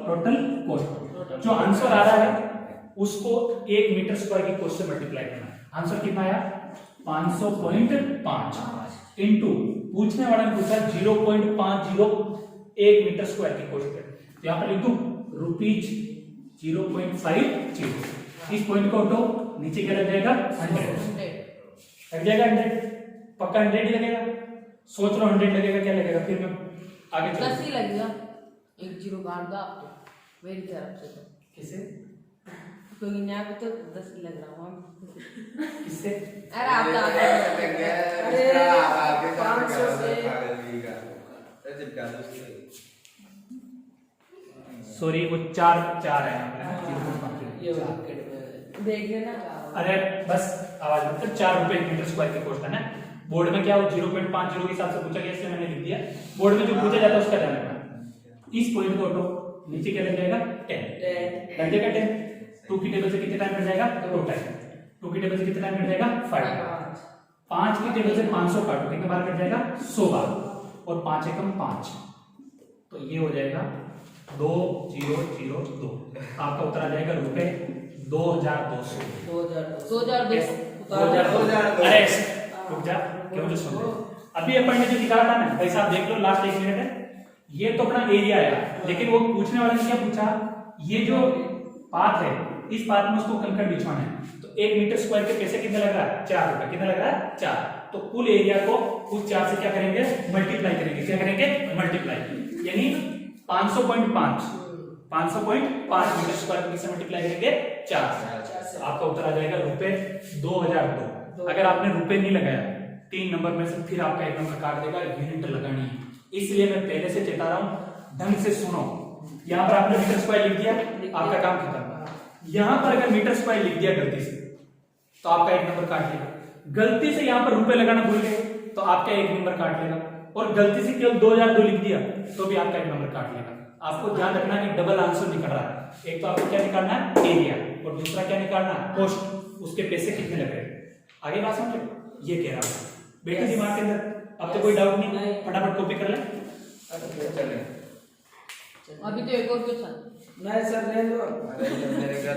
Speaker 1: टोटल कॉस्ट। जो आंसर आ रहा है उसको 1 मीटर स्क्वायर की कॉस्ट से मल्टीप्लाई करना है। आंसर कितना आया 500.5 इंटू पूछने वाला ने पूछा 0.501 मीटर स्क्वायर की कॉस्ट है, तो यहां पर लिख दूं रुपीज 0.50। इस पॉइंट को उठो, नीचे क्या लग जाएगा 100 लग जाएगा, 100 पक्का 100 ही लगेगा। सोच लो 100 लगेगा, क्या लगेगा, फिर मैं आगे
Speaker 2: 10 ही लगेगा, 1 0 काट दो आप तो मेरी तरफ से। तो
Speaker 1: किसे,
Speaker 2: क्योंकि यहाँ पे तो 10 ही लग रहा हूँ।
Speaker 1: किससे,
Speaker 2: अरे आप तो आगे
Speaker 3: अरे
Speaker 4: 500 से
Speaker 1: सॉरी वो 4 है यहाँ पे।
Speaker 2: देख लेना।
Speaker 1: अरे बस आवाज मत कर, 4 रुपए 1 मीटर स्क्वायर की कॉस्ट है ना। बोर्ड में क्या वो 0.50 के हिसाब से पूछा गया, इसलिए मैंने लिख दिया। बोर्ड में जो पूछा जाता है उसका ध्यान रखना। इस पॉइंट को उठो, नीचे क्या लग जाएगा 10 लग जाएगा 10। 2 की टेबल से कितने टाइम मिल जाएगा 2 टाइम। 2 की टेबल से कितने टाइम मिल जाएगा 5। 5 की टेबल से 500 काटो, कितने बार कट जाएगा 100 बार, और 5 एकम 5, तो ये हो जाएगा 2002। आपका उत्तर आ जाएगा रुपए 2200।
Speaker 2: 2002।
Speaker 1: अरे रुक जा, क्यों जो सुन रहे? अभी ये पढ़ने जो दिखा रहा था ना भाई साहब, देख लो लास्ट 1 मिनट है। ये तो अपना एरिया है, लेकिन वो पूछने वाले ने क्या पूछा, ये जो पाथ है, इस पाथ में उसको कंकड़ बिछवाना है, तो 1 मीटर स्क्वायर के पैसे कितने लग रहा है 4 रुपए। कितना लग रहा है 4। तो कुल एरिया को उस 4 से क्या करेंगे मल्टीप्लाई करेंगे। क्या करेंगे मल्टीप्लाई, यानी 500.5 मीटर स्क्वायर को किससे मल्टीप्लाई करेंगे 4 से। आपका उत्तर आ जाएगा रुपए 2002। अगर आपने रुपए नहीं लगाया 3 नंबर में से, फिर आपका 1 नंबर काट देगा, यूनिट लगानी है। इसलिए मैं पहले से चेता रहा हूं, ढंग से सुनो। यहां पर आपने मीटर स्क्वायर लिख दिया, आपका काम खत्म। यहां पर अगर मीटर स्क्वायर लिख दिया गलती से, तो आपका 1 नंबर काट लेगा। गलती से यहां पर रुपए लगाना भूल गए, तो आपका 1 नंबर काट लेगा। और गलती से केवल 2002 लिख दिया, तो भी आपका 1 नंबर काट लेगा। आपको ध्यान रखना कि डबल आंसर निकल रहा है। एक तो आपको क्या निकालना है एरिया, और दूसरा क्या निकालना है कॉस्ट, उसके पैसे कितने लग रहे हैं। आगे बात समझो, ये कह रहा हूं बेटे दिमाग के अंदर। अब तो कोई डाउट नहीं, फटाफट कॉपी कर ले।
Speaker 2: अभी तो एक और क्वेश्चन
Speaker 4: नहीं सर, ले लो।
Speaker 3: मेरे घर